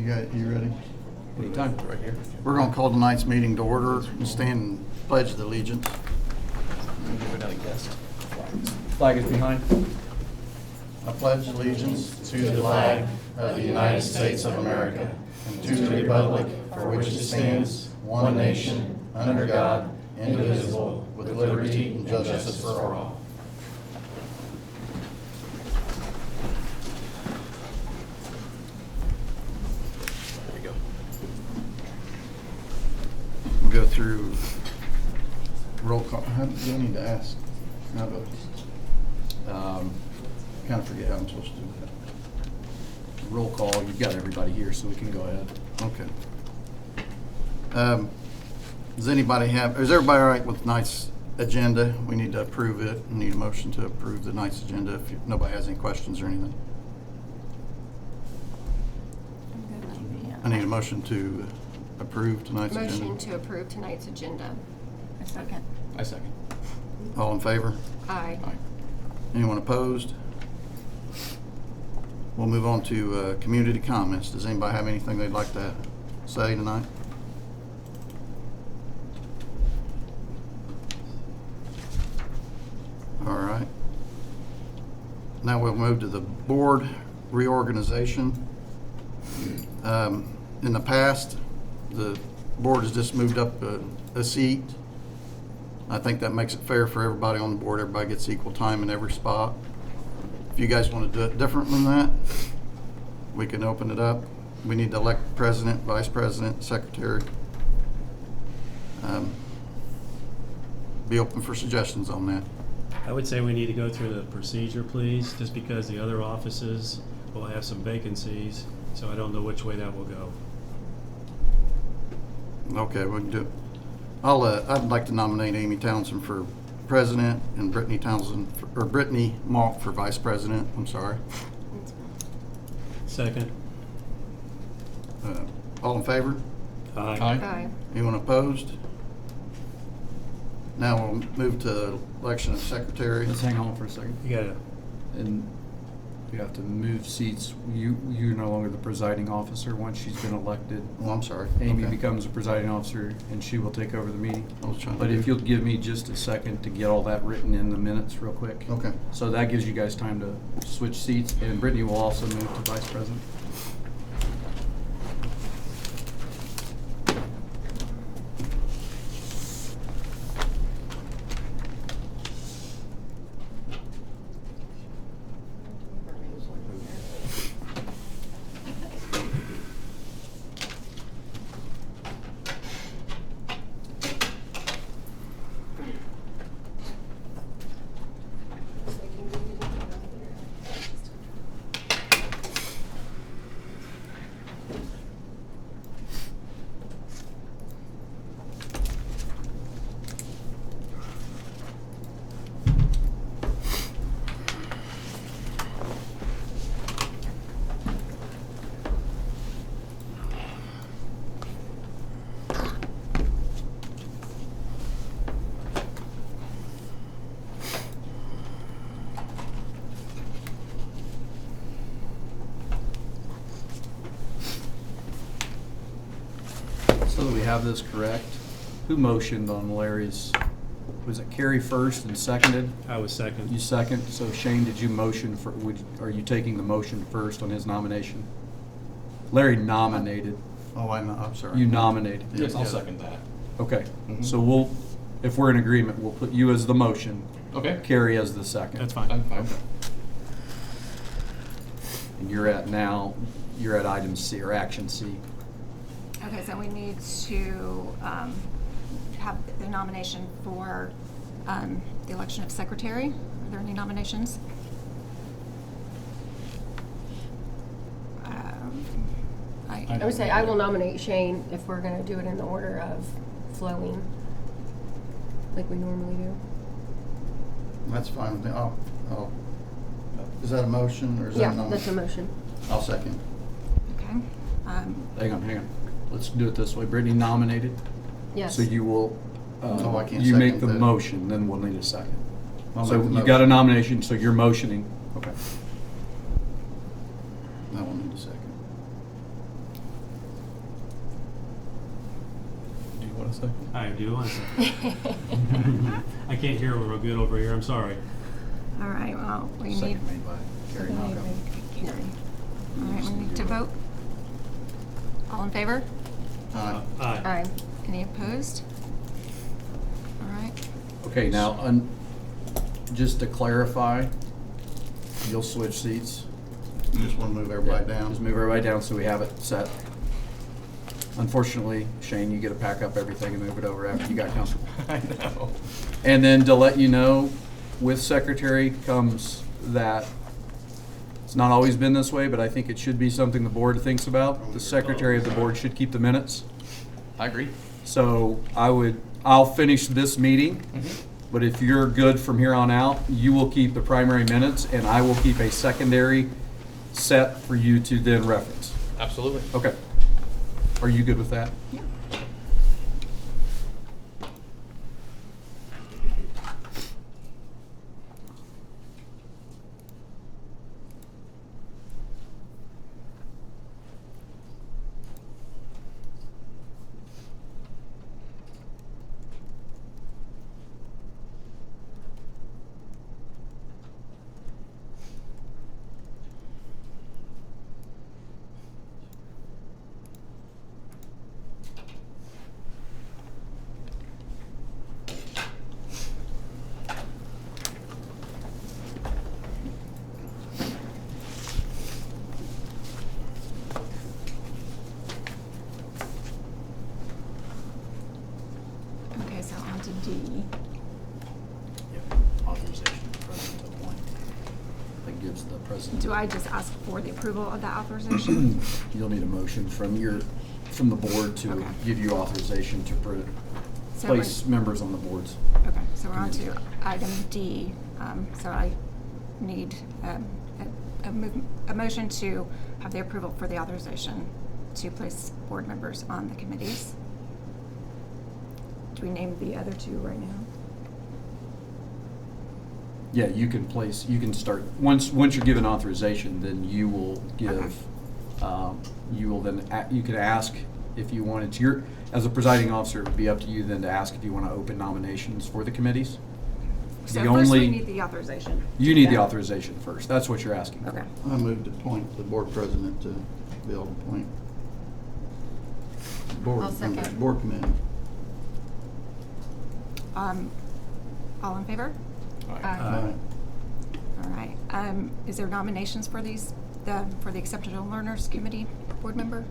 You ready? Anytime, right here. We're going to call tonight's meeting to order and stand and pledge the allegiance. Give another guest. Flag is behind. I pledge allegiance to the flag of the United States of America and to the republic for which it stands, one nation, under God, indivisible, with liberty and justice for all. There you go. We'll go through roll call. How do I need to ask? No vote. Kind of forget how I'm supposed to do that. Roll call, you've got everybody here, so we can go ahead. Okay. Does anybody have, is everybody all right with tonight's agenda? We need to approve it. We need a motion to approve the night's agenda if nobody has any questions or anything. I need a motion to approve tonight's agenda. Motion to approve tonight's agenda. A second. I second. All in favor? Aye. Aye. Anyone opposed? We'll move on to community comments. Does anybody have anything they'd like to say tonight? All right. Now we'll move to the board reorganization. In the past, the board has just moved up a seat. I think that makes it fair for everybody on the board. Everybody gets equal time in every spot. If you guys want to do it different than that, we can open it up. We need to elect president, vice president, secretary. Be open for suggestions on that. I would say we need to go through the procedure, please, just because the other offices will have some vacancies, so I don't know which way that will go. Okay, we can do it. I'd like to nominate Amy Townsend for president and Brittany Malk for vice president. I'm sorry. Second. All in favor? Aye. Aye. Anyone opposed? Now we'll move to election of secretary. Let's hang on for a second. You gotta, And you have to move seats. You're no longer the presiding officer once she's been elected. Oh, I'm sorry. Amy Okay. becomes the presiding officer and she will take over the meeting. I was trying to But if do- you'll give me just a second to get all that written in the minutes real quick. Okay. So that gives you guys time to switch seats, and Brittany will also move to vice president. So that we have this correct, who motioned on Larry's, was it Carrie first and seconded? I was second. You second, so Shane, did you motion for, are you taking the motion first on his nomination? Larry nominated, Oh, I'm sorry. you nominated. Yes, I'll second that. Okay, so we'll, if we're in agreement, we'll put you as the motion, Okay. Carrie as the second. That's fine. I'm fine. And you're at item C, or action C. Okay, so we need to have the nomination for the election of secretary. Are there any nominations? I would say I will nominate Shane if we're going to do it in the order of flowing, like we normally do. That's fine with me. Is that a motion or is that a Yeah, nomination? that's a motion. I'll second. Okay. Hang on. Let's do it this way. Brittany nominated. Yes. So you will, Oh, I can't you make second the that. motion, then we'll need a second. I'll So make the you've got a motion. nomination, so you're motioning. Okay. I will need a second. want to say? I do want to say. I can't hear real good over here, I'm sorry. All right, well, we need. Second made by Gary Malcolm. All right, we need to vote. All in favor? Aye. Aye. Any opposed? All right. Okay, now, just to clarify, you'll switch seats. Just want to move everybody down. Just move everybody down so we have it set. Unfortunately, Shane, you get to pack up everything and move it over after you got comfortable. I know. And then to let you know, with secretary comes that, it's not always been this way, but I think it should be something the board thinks about. The secretary of the board should keep the minutes. I agree. So I'll finish this meeting, but if you're good from here on out, you will keep the primary minutes and I will keep a secondary set for you to then reference. Absolutely. Okay. Are you good with that? Yeah. Okay, so on to D. Authorization of the president to appoint. That gives the president. Do I just ask for the approval of that authorization? You'll need a motion from the board to Okay. give you authorization to So place members on the boards. Okay, so we're on to item D. So I need a motion to have the approval for the authorization to place board members on the committees. Do we name the other two right now? Yeah, you can start, once you're given authorization, then you will give, you will then, you could ask if you wanted to, as a presiding officer, it would be up to you then to ask if you want to open nominations for the committees. So The first we only- need the authorization. You need the Yeah. authorization first, that's what you're asking for. Okay. I moved to appoint the board president to be able to appoint board I'll second. members, board committee. All in favor? Aye. All right. Is there nominations for these, for the Exceptional Learners Committee board member?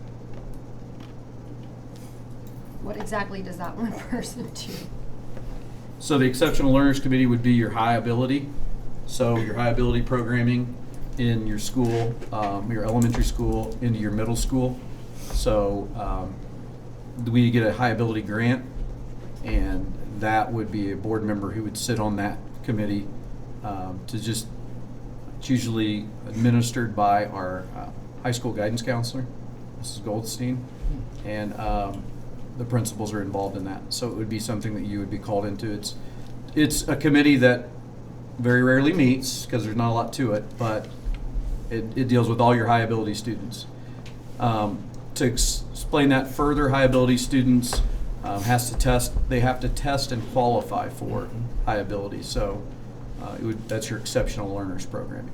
What exactly does that one person do? So the Exceptional Learners Committee would be your high ability. So your high ability programming in your school, your elementary school, into your middle school. So we get a high ability grant, and that would be a board member who would sit on that committee it's usually administered by our high school guidance counselor, Mrs. Goldstein, and the principals are involved in that. So it would be something that you would be called into. It's a committee that very rarely meets because there's not a lot to it, but it deals with all your high ability students. To explain that further, high ability students they have to test and qualify for high ability. So that's your exceptional learners programming.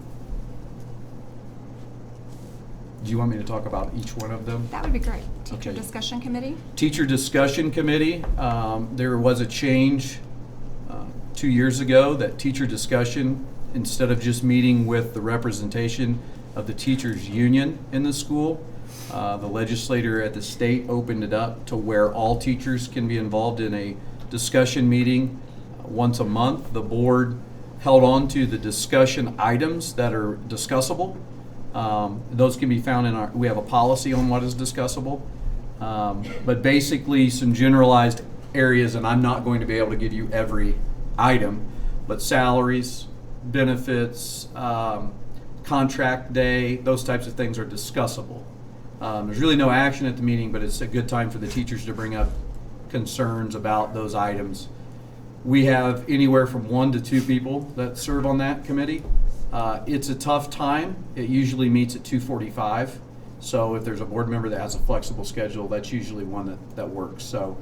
Do you want me to talk about each one of them? That would be great. Teacher Okay. Discussion Committee? Teacher Discussion Committee, there was a change 2 years ago that teacher discussion, instead of just meeting with the representation of the teachers union in the school, the legislator at the state opened it up to where all teachers can be involved in a discussion meeting once a month. The board held on to the discussion items that are discussable. Those can be found we have a policy on what is discussable. But basically some generalized areas, and I'm not going to be able to give you every item, but salaries, benefits, contract day, those types of things are discussable. There's really no action at the meeting, but it's a good time for the teachers to bring up concerns about those items. We have anywhere from 1 to 2 people that serve on that committee. It's a tough time. It usually meets at 2:45. So if there's a board member that has a flexible schedule, that's usually one that works. So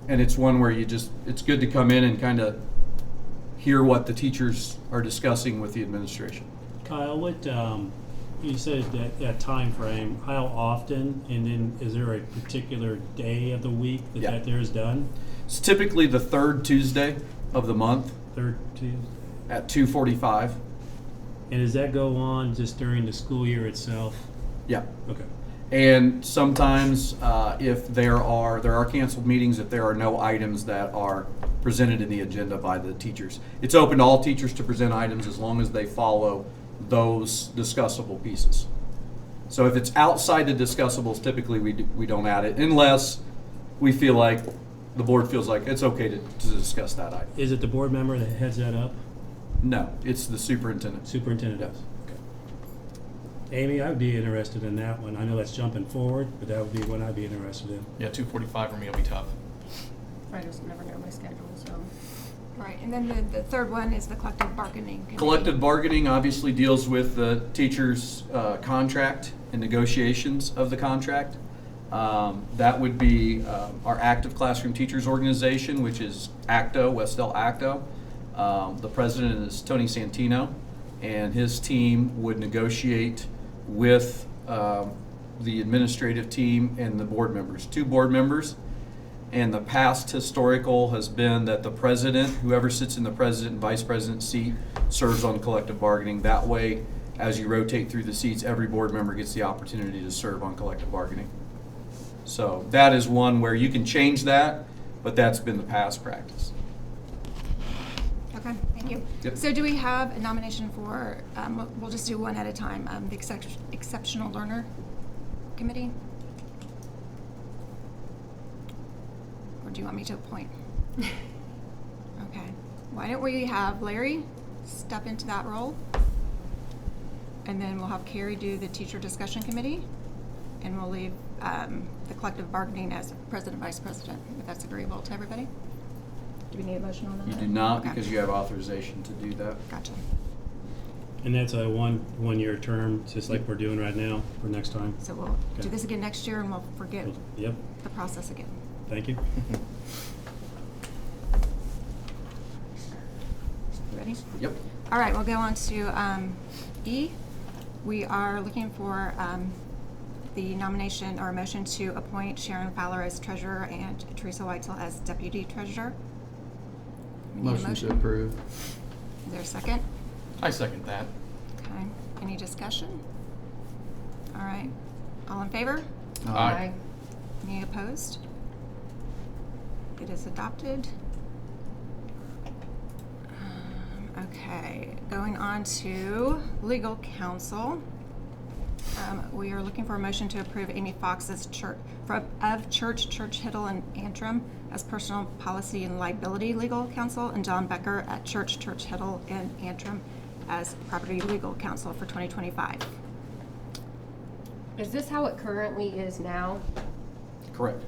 And it's one where it's good to come in and kind of hear what the teachers are discussing with the administration. Kyle, what, you said that time frame. How often, and then is there a particular day of the week Yeah. that there is done? It's typically the third Tuesday of the month Third Tuesday? at 2:45. And does that go on just during the school year itself? Yeah. Okay. And sometimes, if there are canceled meetings, if there are no items that are presented in the agenda by the teachers. It's open to all teachers to present items as long as they follow those discussable pieces. So if it's outside the discussables, typically we don't add it unless we feel like, the board feels like it's okay to discuss that item. Is it the board member that heads that up? No, it's the superintendent. Superintendent Yes. does? Okay. Amy, I would be interested in that one. I know that's jumping forward, but that would be one I'd be interested in. Yeah, 2:45 for me will be tough. I just never know my schedule, so. Right, and then the third one is the collective bargaining committee. Collective bargaining obviously deals with the teacher's contract and negotiations of the contract. That would be our active classroom teachers organization, which is ACTO, Wes-Del ACTO. The president is Tony Santino, and his team would negotiate with the administrative team and the board members, 2 board members. And the past historical has been that the president, whoever sits in the president and vice president seat, serves on collective bargaining. That way, as you rotate through the seats, every board member gets the opportunity to serve on collective bargaining. So that is one where you can change that, but that's been the past practice. Okay, thank you. Yep. So do we have a nomination for, we'll just do one at a time, the Exceptional Learner Committee? Or do you want me to appoint? Okay. Why don't we have Larry step into that role? And then we'll have Carrie do the Teacher Discussion Committee. And we'll leave the collective bargaining as president, vice president, if that's agreeable to everybody. Do we need a motion on that? You do not, Okay. because you have authorization to do that. Gotcha. And that's a one-year term, just like we're doing right now for next time? So we'll do Okay. this again next year and we'll forget Yep, the process again. thank you. You ready? Yep. All right, we'll go on to E. We are looking for the nomination or motion to appoint Sharon Fowler as treasurer and Teresa Weitzel as deputy treasurer. We need a Motion to approve. Is there a second? I second that. Okay. Any discussion? All right. All in favor? Aye. Any opposed? It is adopted. Okay, going on to legal counsel. We are looking for a motion to approve Amy Fox as Church Hiddle and Antrim as personal policy and liability legal counsel, and John Becker at Church Hiddle and Antrim as property legal counsel for 2025. Is this how it currently is now? Correct.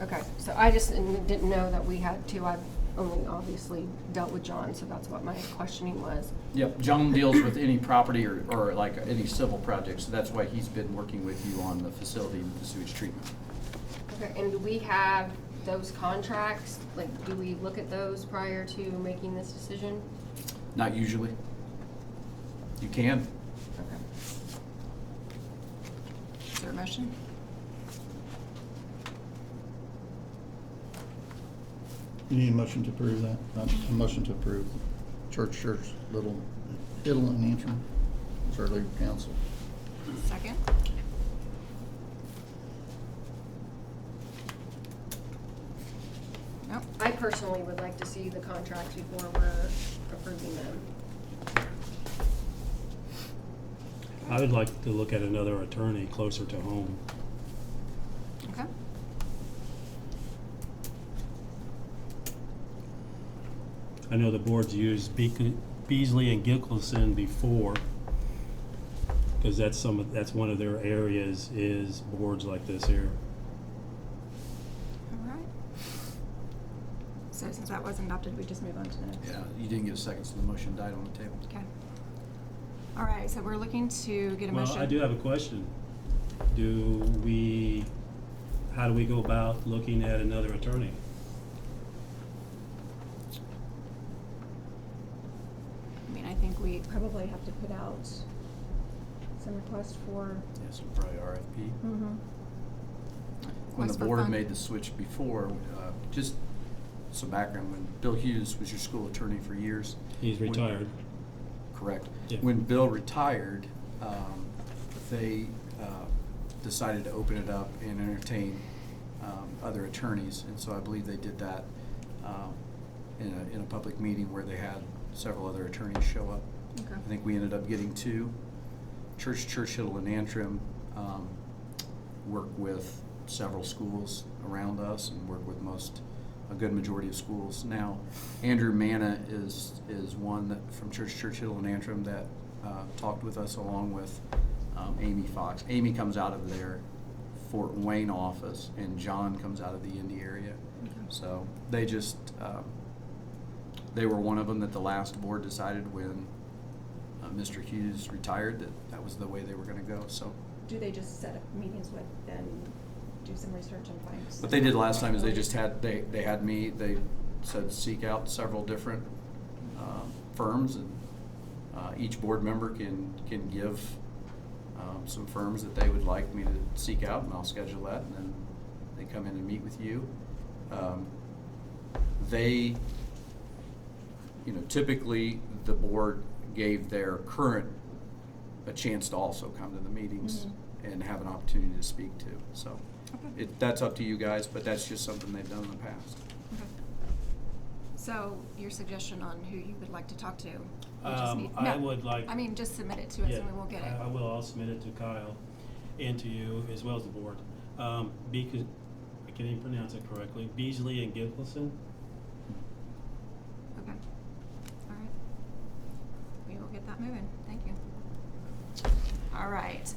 Okay, so I just didn't know that we had to. I've only obviously dealt with John, so that's what my questioning was. Yep, John deals with any property or like any civil projects, so that's why he's been working with you on the facility and the sewage treatment. Okay, and do we have those contracts? Like, do we look at those prior to making this decision? Not usually. You can. Okay. Is there a motion? You need a motion to approve that? A motion to approve Church, Hiddle and Antrim as our legal counsel. Second? Nope. I personally would like to see the contracts before we're approving them. I would like to look at another attorney closer to home. Okay. I know the board's used Beasley and Gilkelson before, because that's one of their areas, is boards like this here. All right. So since that wasn't adopted, we just move on to the next. Yeah, you didn't get a second, so the motion died on the table. Okay. All right, so we're looking to get a motion. Well, I do have a question. how do we go about looking at another attorney? I mean, I think we probably have to put out some requests for. Yes, probably RFP. Mm-hmm. When the board made the switch before, just some background, when Bill Hughes was your school attorney for years. He's retired. Correct. Yeah. When Bill retired, they decided to open it up and entertain other attorneys. And so I believe they did that in a public meeting where they had several other attorneys show up. Okay. I think we ended up getting 2. Churchill, and Antrim work with several schools around us and work with a good majority of schools. Now, Andrew Manna is one that from Churchill, and Antrim that talked with us along with Amy Fox. Amy comes out of their Fort Wayne office, and John comes out of the Indy area. Okay. So they just, they were one of them that the last board decided when Mr. Hughes retired that was the way they were going to go. So Do they just set up meetings with and do some research and find? what they did last time is they just had they had me. They said seek out several different firms, and each board member can give some firms that they would like me to seek out, and I'll schedule that, and then they come in and meet with you. They, typically the board gave their current a chance to also come to the meetings and have an opportunity to speak to. So Okay. that's up to you guys, but that's just something they've done in the past. Okay. So your suggestion on who you would like to talk to? We just need- I no, would like. I mean, just submit it to us and we will get it. I will. I'll submit it to Kyle and to you as well as the board. Because I can't even pronounce it correctly. Beasley and Gilson. Okay. All right. We will get that moving. Thank you. All right.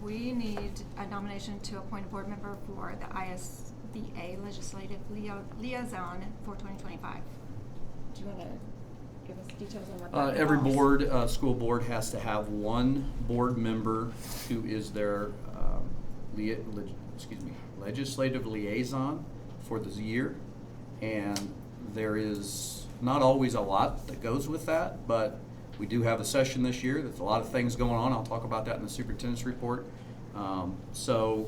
We need a nomination to appoint a board member for the ISBA Legislative Liaison for 2025. Do you want to give us details on what that Every involves? board, school board has to have one board member who is their legislative liaison for the year. And there is not always a lot that goes with that, but we do have a session this year. There's a lot of things going on. I'll talk about that in the superintendent's report. So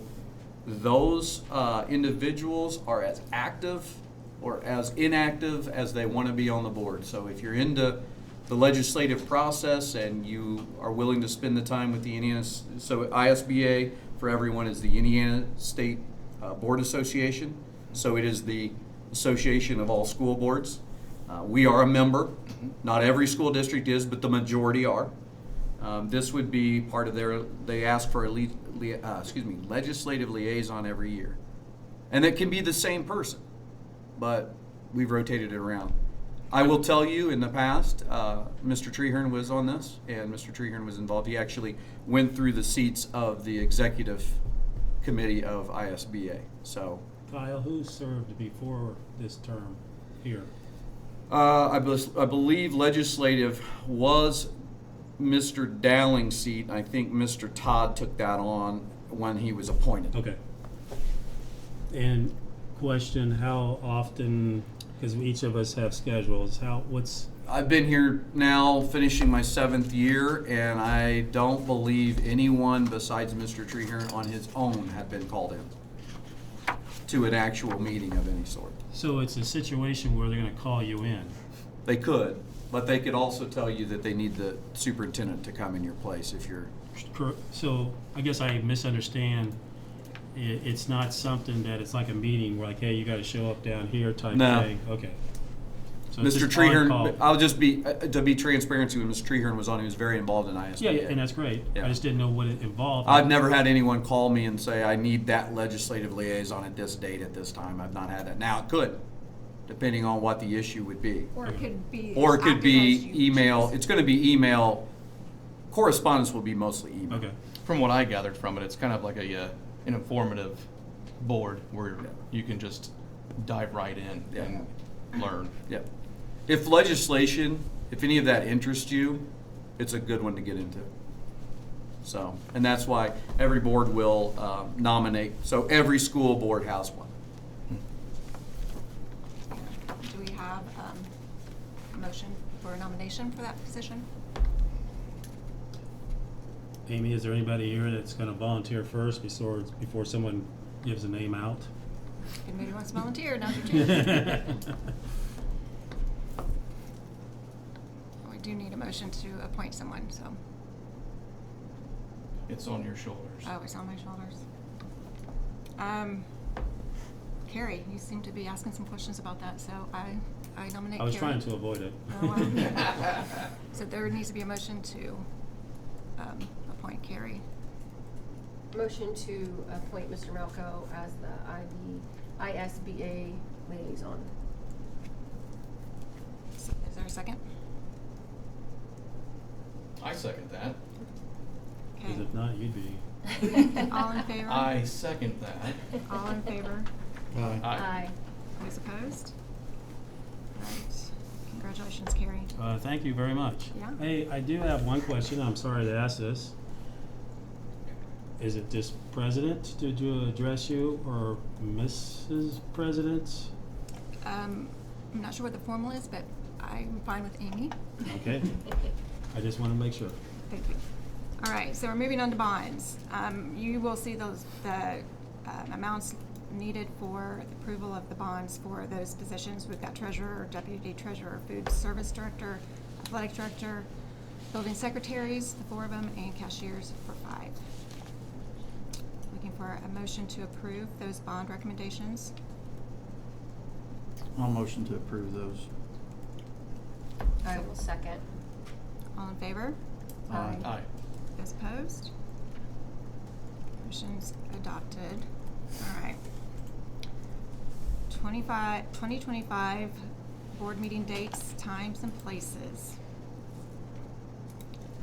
those individuals are as active or as inactive as they want to be on the board. So if you're into the legislative process and you are willing to spend the time with the Indiana, so ISBA for everyone is the Indiana State Board Association. So it is the association of all school boards. We are a member. Not every school district is, but the majority are. This would be part of they ask for a legislative liaison every year. And it can be the same person, but we've rotated it around. I will tell you, in the past, Mr. Treherne was on this, and Mr. Treherne was involved. He actually went through the seats of the executive committee of ISBA. So, Kyle, who served before this term here? I believe legislative was Mr. Dowling's seat. I think Mr. Todd took that on when he was appointed. Okay. And question, how often, because each of us have schedules, I've been here now finishing my 7th year, and I don't believe anyone besides Mr. Treherne on his own had been called in to an actual meeting of any sort. so it's a situation where they're going to call you in. They could, but they could also tell you that they need the superintendent to come in your place if you're. So I guess I misunderstand. It's not something that it's like a meeting where like, hey, you got to show up down here type No. thing. Okay. So it's Mr. just on Treherne, call. I'll just be, to be transparency, when Mr. Treherne was on, he was very involved in ISBA. Yeah, and that's great. Yeah. I just didn't know what it involved. I've never had anyone call me and say, I need that legislative liaison at this date at this time. I've not had that. Now, it could, depending on what the issue would be. Or it could be. Or it as could active be as you email. choose. It's going to be email. Correspondence will be mostly email. Okay. From what I gathered from it, it's kind of like an informative board where you can just dive right in Yeah. and learn. Yep. If legislation, if any of that interests you, it's a good one to get into. So, and that's why every board will nominate, so every school board has one. Do we have a motion for a nomination for that position? Amy, is there anybody here that's gonna volunteer first before someone gives a name out? If anybody wants to volunteer, now's your chance. We do need a motion to appoint someone, so. It's on your shoulders. Oh, it's on my shoulders. Carrie, you seem to be asking some questions about that, so I nominate Carrie. I was trying to avoid it. Oh, well. So there needs to be a motion to appoint Carrie. Motion to appoint Mr. Malco as the ISBA liaison. Is there a second? I second that. Because Okay. if not, you'd be. All in favor? I second that. All in favor? Aye. Those opposed? All right. Congratulations, Carrie. Thank you very much. Yeah. Hey, I do have one question. I'm sorry to ask this. Is it just President to address you or Mrs. President? I'm not sure what the formal is, but I'm fine with Amy. Okay. I just want to make sure. Thank you. All right, so we're moving on to bonds. You will see the amounts needed for the approval of the bonds for those positions. We've got treasurer, deputy treasurer, food service director, athletic director, building secretaries, the 4 of them, and cashiers for 5. Looking for a motion to approve those bond recommendations. I'll motion to approve those. I will second. All in favor? Aye. Those opposed? Motion's adopted. All right. 2025 board meeting dates, times, and places.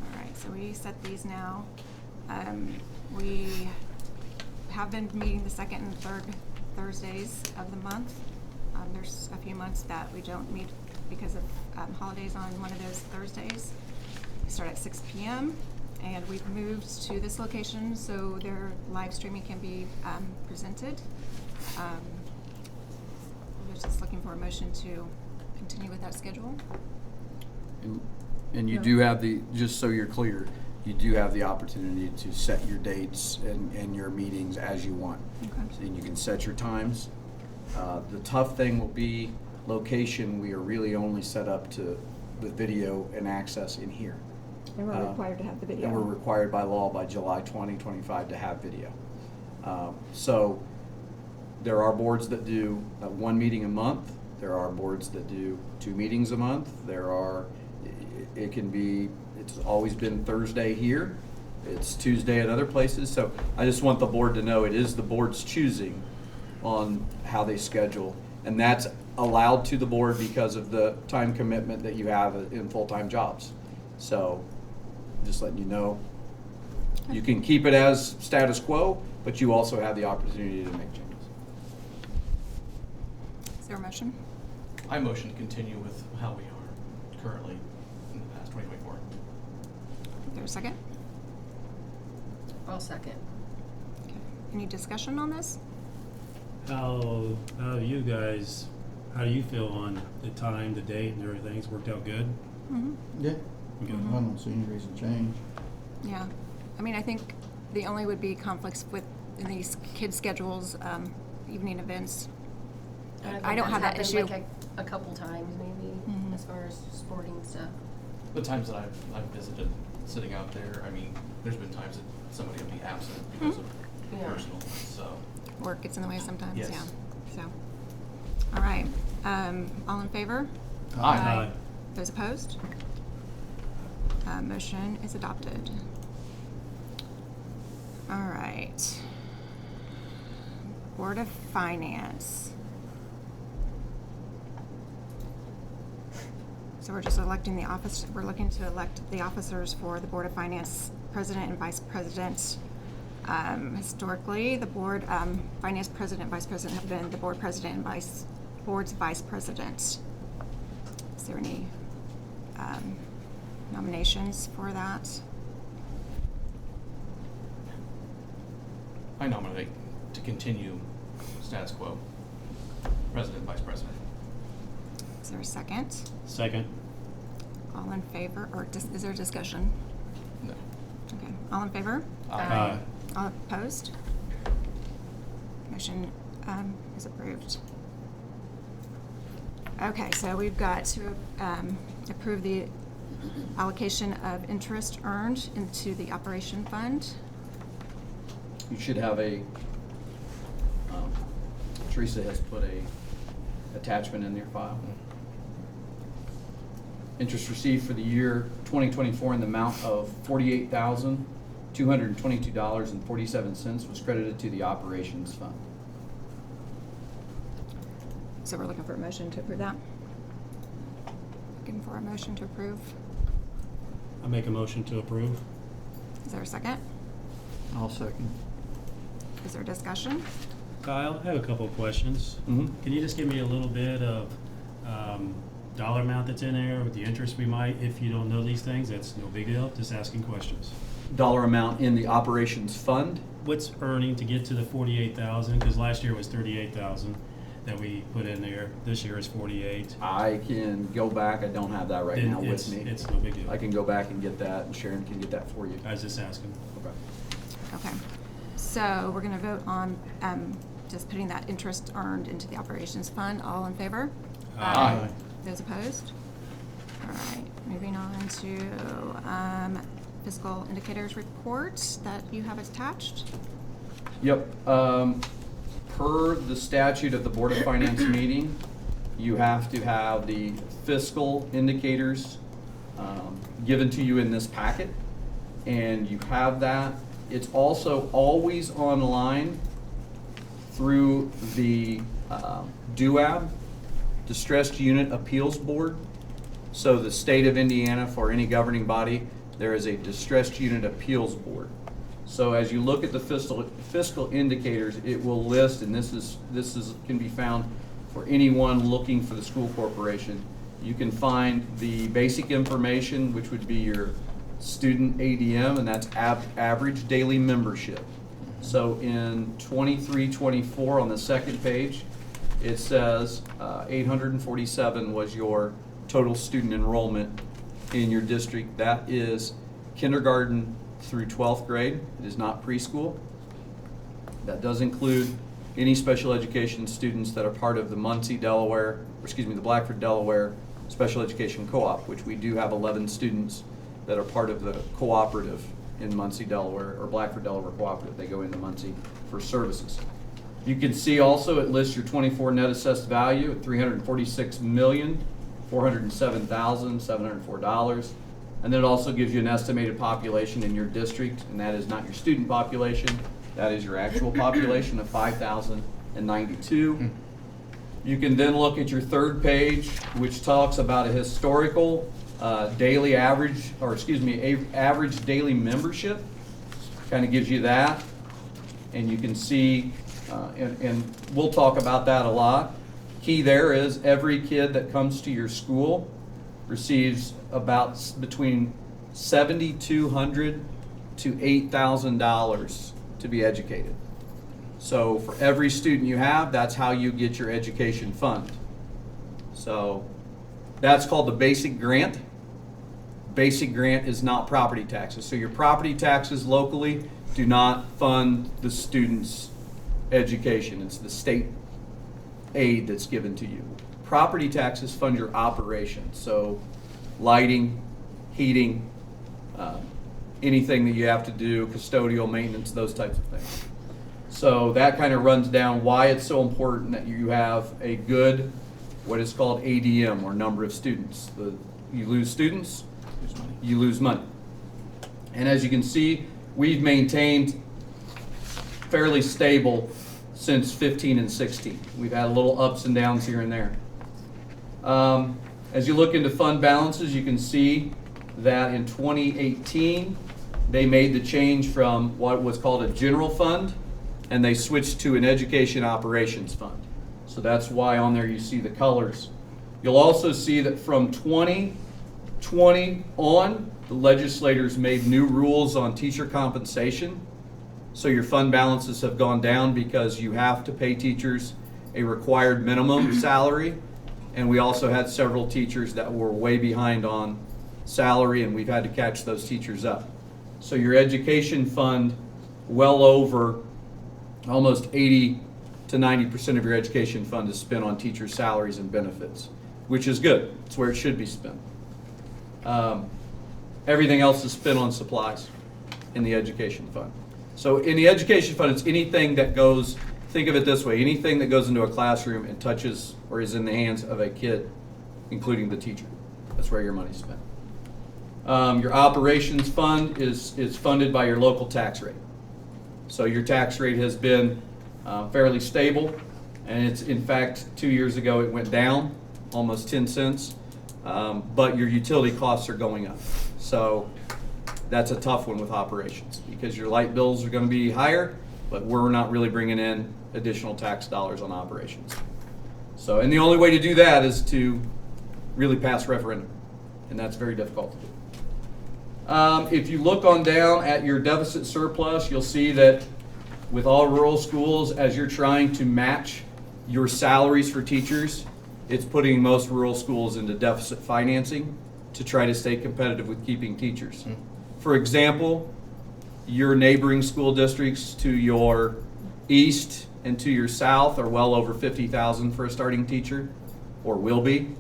All right, so we set these now. We have been meeting the second and third Thursdays of the month. There's a few months that we don't meet because of holidays on one of those Thursdays. We start at 6 p.m. and we've moved to this location so their live streaming can be presented. We're just looking for a motion to continue with that schedule. And you do have just so you're clear, you do have the opportunity to set your dates and your meetings as you want. Okay. So you can set your times. The tough thing will be location. We are really only set up with video and access in here. And we're required to have the video. And we're required by law by July 2025 to have video. So there are boards that do 1 meeting a month. There are boards that do 2 meetings a month. It's always been Thursday here. It's Tuesday at other places. So I just want the board to know it is the board's choosing on how they schedule. And that's allowed to the board because of the time commitment that you have in full-time jobs. So just letting you know, you can keep it as status quo, but you also have the opportunity to make changes. Is there a motion? I motion to continue with how we are currently in the past 2024. Is there a second? I'll second. Okay. Any discussion on this? How do you feel on the time, the date, and everything? It's worked out good? Mm-hmm. Yeah. Okay. I don't see any reason to change. Yeah. I mean, I think the only would be conflicts in these kids' schedules, evening events. I don't have that That's issue. happened like a couple times maybe, Mhm. as far as sporting stuff. The times that I've visited sitting out there, I mean, there's been times that somebody will be absent because of Yeah. personal, so. Work gets in the way sometimes, Yes. yeah. So, all right. All in favor? Aye. Those opposed? Motion is adopted. All right. Board of Finance. So we're just electing the office, we're looking to elect the officers for the Board of Finance, President and Vice President. Historically, the Board, Finance President, Vice President have been the Board President and Board's Vice President. Is there any nominations for that? I nominate to continue status quo. President, Vice President. Is there a second? Second. All in favor, or is there discussion? No. Okay, all in favor? Aye. All opposed? Motion is approved. Okay, so we've got to approve the allocation of interest earned into the operation fund. You should have a, Teresa has put a attachment in your file. Interest received for the year 2024 in the amount of $48,222.47 was credited to the operations fund. So we're looking for a motion to approve that. Looking for a motion to approve. I make a motion to approve. Is there a second? I'll second. Is there discussion? Kyle, I have a couple of questions. Mhm. Can you just give me a little bit of dollar amount that's in there, with the interest we might, if you don't know these things, that's no big deal, just asking questions. Dollar amount in the operations fund. What's earning to get to the 48,000, because last year was 38,000 that we put in there, this year is 48. I can go back, I don't have that right Then now with me. It's no big deal. I can go back and get that, and Sharon can get that for you. I was just asking. Okay. Okay. So we're gonna vote on just putting that interest earned into the operations fund. All in favor? Aye. Those opposed? All right, moving on to fiscal indicators report that you have attached. Yep, per the statute of the Board of Finance meeting, you have to have the fiscal indicators given to you in this packet, and you have that. It's also always online through the DUAB, Distressed Unit Appeals Board. So the state of Indiana, for any governing body, there is a Distressed Unit Appeals Board. So as you look at the fiscal indicators, it will list, and this can be found for anyone looking for the school corporation. You can find the basic information, which would be your student ADM, and that's average daily membership. So in 23-24 on the second page, it says 847 was your total student enrollment in your district. That is kindergarten through 12th grade. It is not preschool. That does include any special education students that are part of the the Blackford, Delaware Special Education Co-op, which we do have 11 students that are part of the cooperative in Muncie, Delaware, or Blackford, Delaware Cooperative. They go into Muncie for services. You can see also it lists your 24 net assessed value at $346,407,704. And then it also gives you an estimated population in your district, and that is not your student population, that is your actual population of 5,092. You can then look at your third page, which talks about a historical daily average, average daily membership. Kind of gives you that. And you can see, and we'll talk about that a lot. Key there is every kid that comes to your school receives about between $7,200 to $8,000 to be educated. So for every student you have, that's how you get your education fund. So that's called the basic grant. Basic grant is not property taxes. So your property taxes locally do not fund the student's education. It's the state aid that's given to you. Property taxes fund your operations, so lighting, heating, anything that you have to do, custodial maintenance, those types of things. So that kind of runs down why it's so important that you have a good, what is called ADM, or number of students. You lose students, you lose money. And as you can see, we've maintained fairly stable since 15 and 16. We've had a little ups and downs here and there. As you look into fund balances, you can see that in 2018, they made the change from what was called a general fund, and they switched to an education operations fund. So that's why on there you see the colors. You'll also see that from 2020 on, the legislators made new rules on teacher compensation. So your fund balances have gone down because you have to pay teachers a required minimum salary. And we also had several teachers that were way behind on salary, and we've had to catch those teachers up. So your education fund, well over almost 80 to 90% of your education fund is spent on teachers' salaries and benefits, which is good. It's where it should be spent. Everything else is spent on supplies in the education fund. So in the education fund, it's anything that goes, think of it this way, anything that goes into a classroom and touches or is in the hands of a kid, including the teacher. That's where your money's spent. Your operations fund is funded by your local tax rate. So your tax rate has been fairly stable, and it's, in fact, 2 years ago it went down almost 10 cents, but your utility costs are going up. So that's a tough one with operations because your light bills are going to be higher, but we're not really bringing in additional tax dollars on operations. So, and the only way to do that is to really pass referendum, and that's very difficult to do. If you look on down at your deficit surplus, you'll see that with all rural schools, as you're trying to match your salaries for teachers, it's putting most rural schools into deficit financing to try to stay competitive with keeping teachers. For example, your neighboring school districts to your east and to your south are well over $50,000 for a starting teacher, or will be,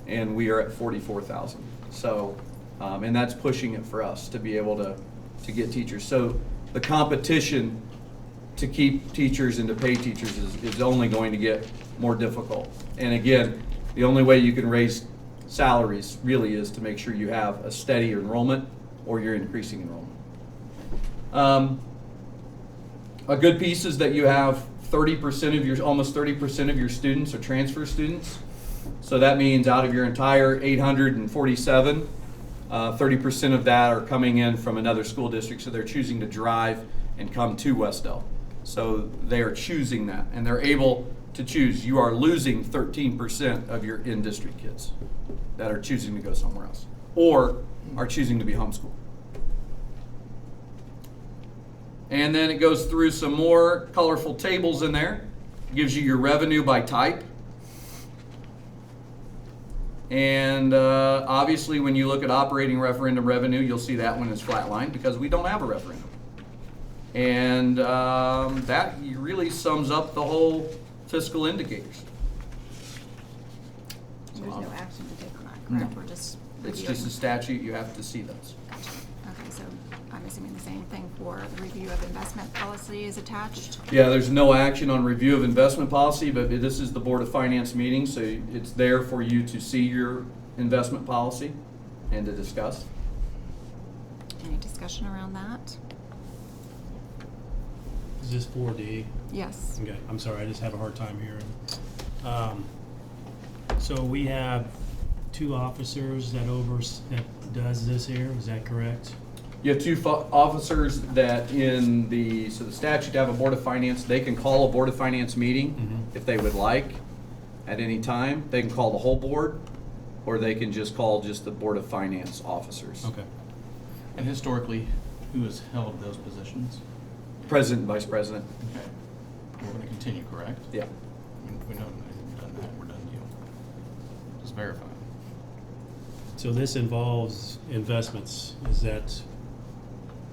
and we are at $44,000. So, and that's pushing it for us to be able to get teachers. So the competition to keep teachers and to pay teachers is only going to get more difficult. And again, the only way you can raise salaries really is to make sure you have a steady enrollment or you're increasing enrollment. A good piece is that you have 30% of your, almost 30% of your students are transfer students. So that means out of your entire 847, 30% of that are coming in from another school district, so they're choosing to drive and come to Wes-Del. So they are choosing that, and they're able to choose. You are losing 13% of your in-district kids that are choosing to go somewhere else or are choosing to be homeschooled. And then it goes through some more colorful tables in there. Gives you your revenue by type. And obviously when you look at operating referendum revenue, you'll see that one is flatlined because we don't have a referendum. And that really sums up the whole fiscal indicators. There's no action to take on that, No. correct? We're just It's reviewing. just a statute, you have to see those. Gotcha. Okay, so I'm assuming the same thing for the review of investment policy is attached? Yeah, there's no action on review of investment policy, but this is the Board of Finance meeting, so it's there for you to see your investment policy and to discuss. Any discussion around that? Is this 4D? Yes. Okay, I'm sorry, I just have a hard time hearing. So we have 2 officers that does this here, is that correct? You have 2 officers that so the statute to have a Board of Finance, they can call a Board of Finance meeting if they would like at any time. They can call the whole board, or they can just call just the Board of Finance officers. Okay. And historically, who has held those positions? President and Vice President. Okay. We're going to continue, correct? Yeah. We know we've done that, we're done deal. Just verify. So this involves investments, is that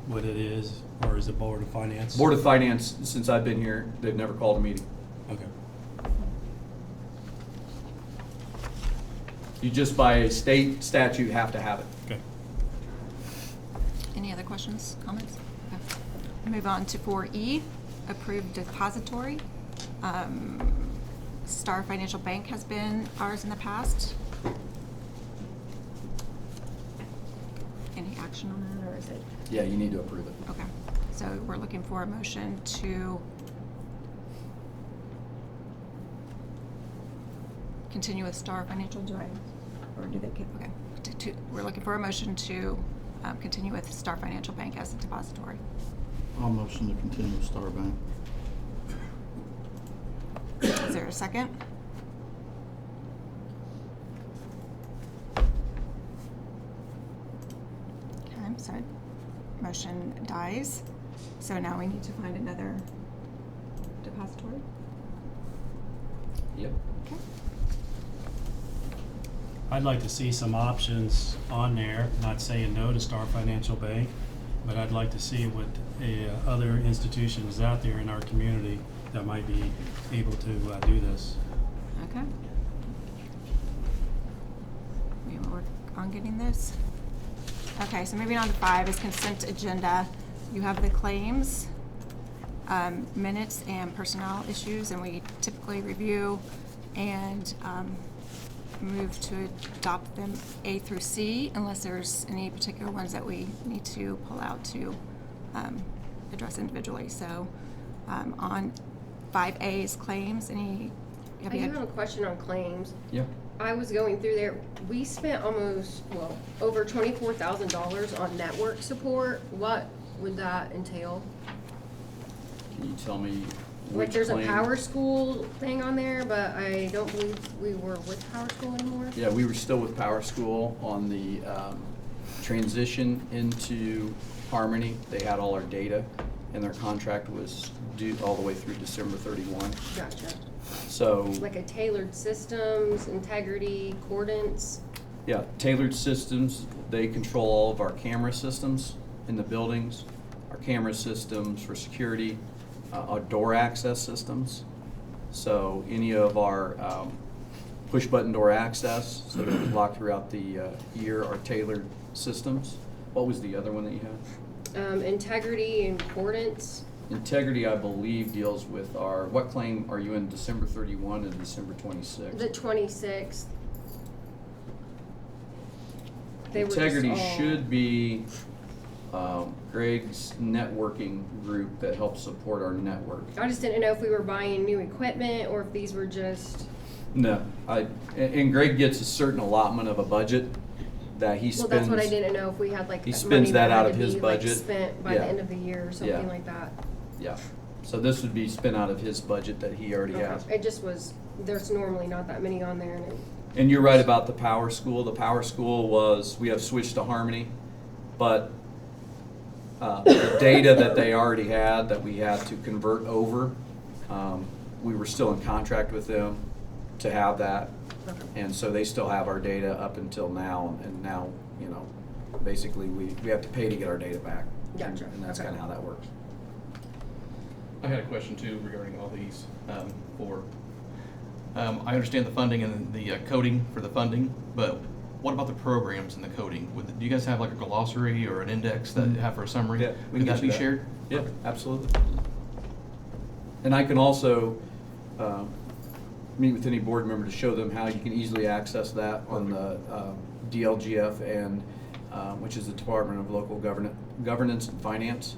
what it is, or is it Board of Finance? Board of Finance, since I've been here, they've never called a meeting. Okay. You just by a state statute have to have it. Okay. Any other questions, comments? Okay. Move on to 4E, approved depository. Star Financial Bank has been ours in the past. Any action on that, or is it? Yeah, you need to approve it. Okay, so we're looking for a motion to continue with Star Financial, or do they, okay. We're looking for a motion to continue with Star Financial Bank as a depository. I'll motion to continue with Star Bank. Is there a second? Okay, sorry. Motion dies. So now we need to find another depository. Yep. Okay. I'd like to see some options on there, not saying no to Star Financial Bank, but I'd like to see what other institutions out there in our community that might be able to do this. Okay. We will work on getting this. Okay, so moving on to 5 is consent agenda. You have the claims, minutes, and personnel issues, and we typically review and move to adopt them A through C unless there's any particular ones that we need to pull out to address individually. So on 5A's claims, I do have a question on claims. Yeah. I was going through there, we spent over $24,000 on network support. What would that entail? Can you tell me Like, which there's a claim? Power School thing on there, but I don't believe we were with Power School anymore. Yeah, we were still with Power School on the transition into Harmony. They had all our data, and their contract was due all the way through December 31. Gotcha. So, Like a tailored systems, integrity, cordance. yeah, Tailored Systems, they control all of our camera systems in the buildings, our camera systems for security, our door access systems. So any of our push-button door access, so that we lock throughout the year, are Tailored Systems. What was the other one that you had? Integrity and cordance. Integrity, I believe, deals with our, what claim are you in, December 31 and December 26? The 26th. They were just Integrity all- should be Greg's networking group that helps support our network. I just didn't know if we were buying new equipment or if these were just. No, and Greg gets a certain allotment of a budget that he spends. Well, that's what I didn't know, if we had like He money spends that had out to of his be, like, budget. spent by Yeah. the end of the year or something Yeah. like that. Yeah, so this would be spent out of his budget that he already Okay. has. It just was, there's normally not that many on there, and And you're right about the Power School. The Power School was, we have switched to Harmony, but the data that they already had that we had to convert over, we were still in contract with them to have that. Okay. And so they still have our data up until now, and now, basically we have to pay to get our data back. Gotcha. And that's Okay. kind of how that works. I had a question too regarding all these. I understand the funding and the coding for the funding, but what about the programs and the coding? Do you guys have like a glossary or an index that have for a summary? Yeah, we can Could that get be you that. shared? Yeah, absolutely. And I can also meet with any board member to show them how you can easily access that on the DLGF and which is the Department of Local Governance and Finance.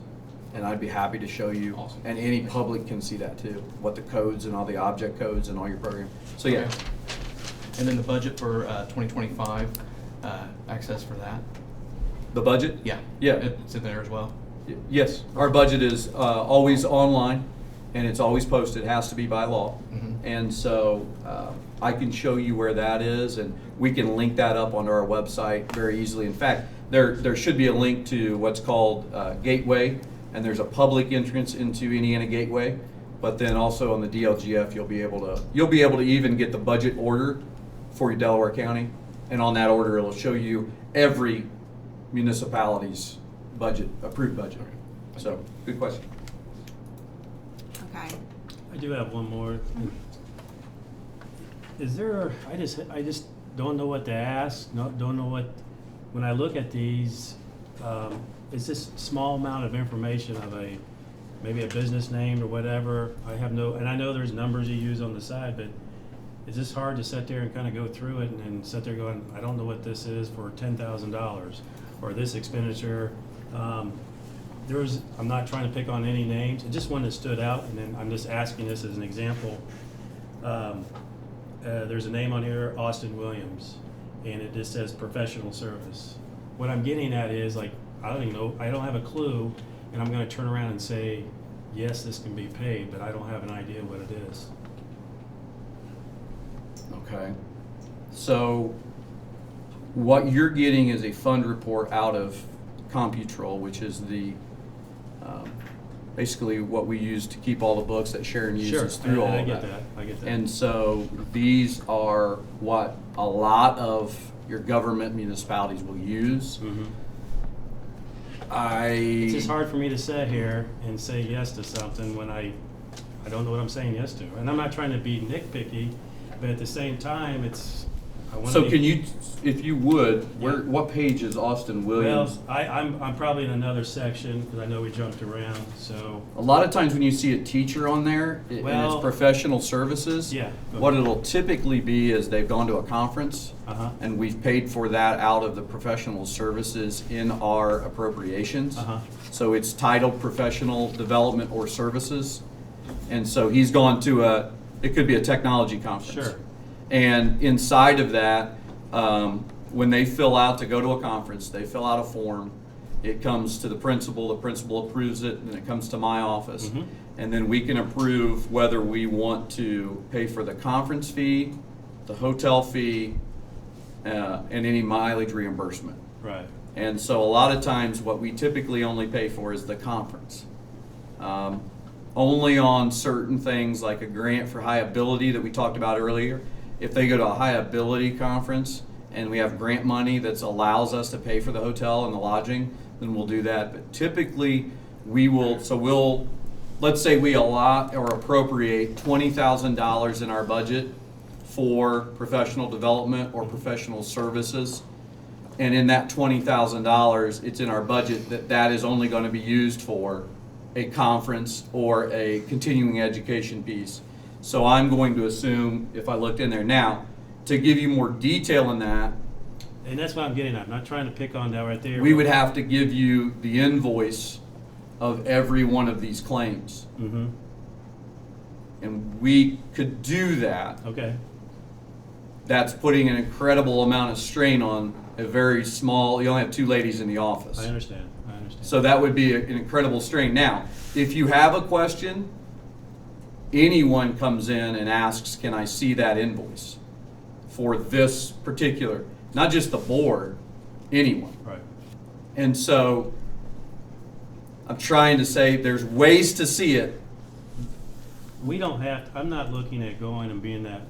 And I'd be happy to show you. Awesome. And any public can see that too, what the codes and all the object codes and all your program. So yeah, Okay. And then the budget for 2025, access for that? the budget? Yeah. Yeah. It's in there as well? Yes, our budget is always online, and it's always posted, it has to be by law. Mhm. And so I can show you where that is, and we can link that up onto our website very easily. In fact, there should be a link to what's called Gateway, and there's a public entrance into Indiana Gateway, but then also on the DLGF, you'll be able to even get the budget order for your Delaware County, and on that order, it'll show you every municipality's budget, approved budget. So, good question. Okay. I do have one more. Is there, I just don't know what to ask, don't know what, when I look at these, is this small amount of information of maybe a business name or whatever, and I know there's numbers you use on the side, but is this hard to sit there and kind of go through it and then sit there going, I don't know what this is for $10,000 or this expenditure? I'm not trying to pick on any names, just one that stood out, and then I'm just asking this as an example. There's a name on here, Austin Williams, and it just says professional service. What I'm getting at is, like, I don't even know, I don't have a clue, and I'm gonna turn around and say, yes, this can be paid, but I don't have an idea what it is. Okay. So, what you're getting is a fund report out of CompuTrol, which is the basically what we use to keep all the books that Sharon uses Sure, through all I of get that. that, I get that. And so these are what a lot of your government municipalities will use. Mhm. I. It's just hard for me to sit here and say yes to something when I don't know what I'm saying yes to. And I'm not trying to be nitpicky, but at the same time, I want to So be. can you, if you would, Yeah. what page is Austin Well, Williams? I'm probably in another section, because I know we jumped around, so, A lot of times when you see a teacher on there, and Well- it's professional services, Yeah, go what ahead. it'll typically be is they've gone to a conference, uh-huh, and we've paid for that out of the professional services in our appropriations. uh-huh, So it's titled professional development or services. And so he's gone to it could be a technology conference. Sure. And inside of that, when they fill out to go to a conference, they fill out a form. It comes to the principal approves it, and it comes to my office. Mhm. And then we can approve whether we want to pay for the conference fee, the hotel fee, and any mileage reimbursement. right. And so a lot of times, what we typically only pay for is the conference. Only on certain things like a grant for high ability that we talked about earlier. If they go to a high ability conference and we have grant money that allows us to pay for the hotel and the lodging, then we'll do that. But typically, let's say we allot or appropriate $20,000 in our budget for professional development or professional services. And in that $20,000, it's in our budget that is only going to be used for a conference or a continuing education piece. So I'm going to assume, if I looked in there now, to give you more detail in that, And that's what I'm getting at. I'm not trying to pick on that right there. we would have to give you the invoice of every one of these claims. Mm-hmm, And we could do that. okay, That's putting an incredible amount of strain on a very small, you only have two ladies in the office. I understand. So that would be an incredible strain. Now, if you have a question, anyone comes in and asks, can I see that invoice for this particular, not just the board, anyone. Right. And so I'm trying to say there's ways to see it. We don't have, I'm not looking at going and being that,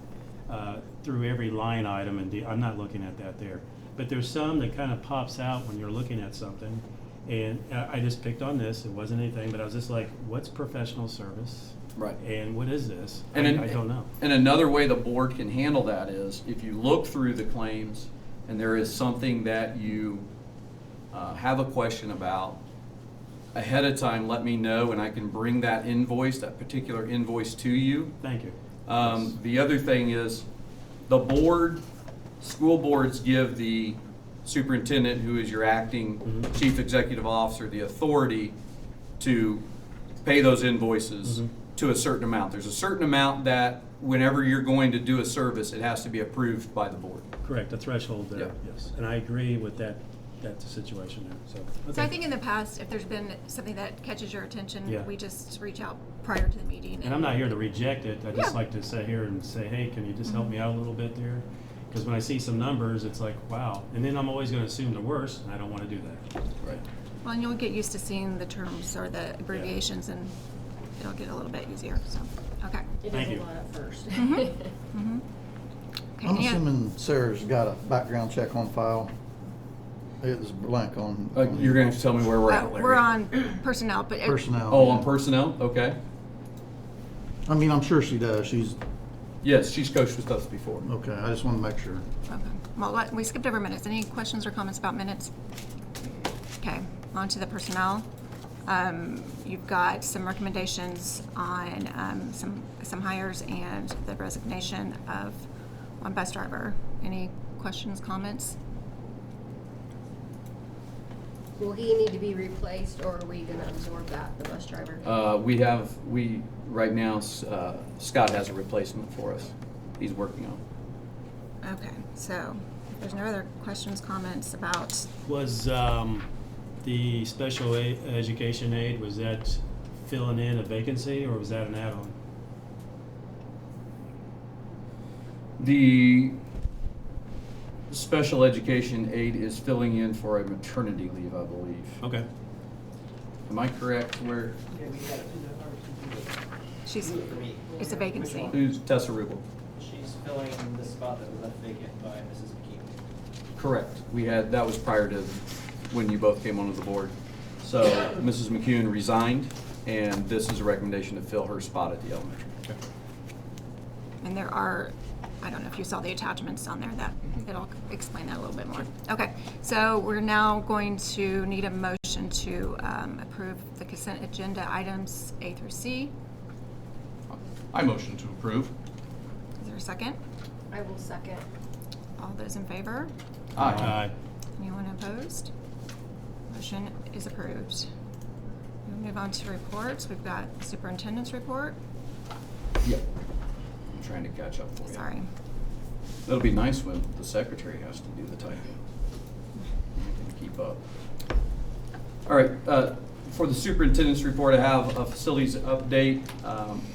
through every line item, and I'm not looking at that there. But there's some that kind of pops out when you're looking at something. And I just picked on this, it wasn't anything, but I was just like, what's professional service? Right. And what is this? And I don't know. And another way the board can handle that is if you look through the claims and there is something that you have a question about, ahead of time, let me know and I can bring that particular invoice to you. Thank you. The other thing is school boards give the superintendent, who is your acting Mhm. chief executive officer, the authority to pay those invoices Mhm. to a certain amount. There's a certain amount that whenever you're going to do a service, it has to be approved by the board. Correct, the threshold there, Yeah. yes. And I agree with that situation there, so. So I okay. think in the past, if there's been something that catches your attention, Yeah. we just reach out prior to the meeting. And I'm not here to reject it, I just Yeah. like to sit here and say, hey, can you just help me out a little bit there? Because when I see some numbers, it's like, wow, and then I'm always gonna assume the worst, and I don't wanna do that. Right. Well, and you'll get used to seeing the terms or the abbreviations, and it'll get a little bit easier, so, okay. It Thank is you. a lot at first. Mm-hmm. Okay, I'm yeah. assuming Sarah's got a background check on file. It was blank on. You're going to have to tell me where we're at, Larry. We're on personnel, but. Personnel. Oh, on personnel? Okay. I mean, I'm sure she does. Yes, she's coached with us before. Okay, I just want to make sure. Okay. Well, we skipped over minutes. Any questions or comments about minutes? Okay, on to the personnel. You've got some recommendations on some hires and the resignation of one bus driver. Any questions, comments? Will he need to be replaced, or are we gonna absorb that, the bus driver? Right now, Scott has a replacement for us. He's working on. Okay, so if there's no other questions, comments about, Was the special education aid, was that filling in a vacancy, or was that an add-on? The special education aid is filling in for a maternity leave, I believe. Okay, Am I correct where, It's a vacancy. who's Tessa Rubel? She's filling the spot that was left vacant by Mrs. McKean. Correct. That was prior to when you both came onto the board. So Mrs. McCune resigned, and this is a recommendation to fill her spot at the elementary. And there are, I don't know if you saw the attachments on there, that it'll explain that a little bit more. Okay, so we're now going to need a motion to approve the consent agenda items A through C. I motion to approve. Is there a second? I will second. All those in favor? Aye. Anyone opposed? Motion is approved. We'll move on to reports. We've got superintendent's report. Yep. I'm trying to catch up for you. Sorry. It'll be nice when the secretary has to do the typing. I can keep up. All right, for the superintendent's report, I have a facilities update.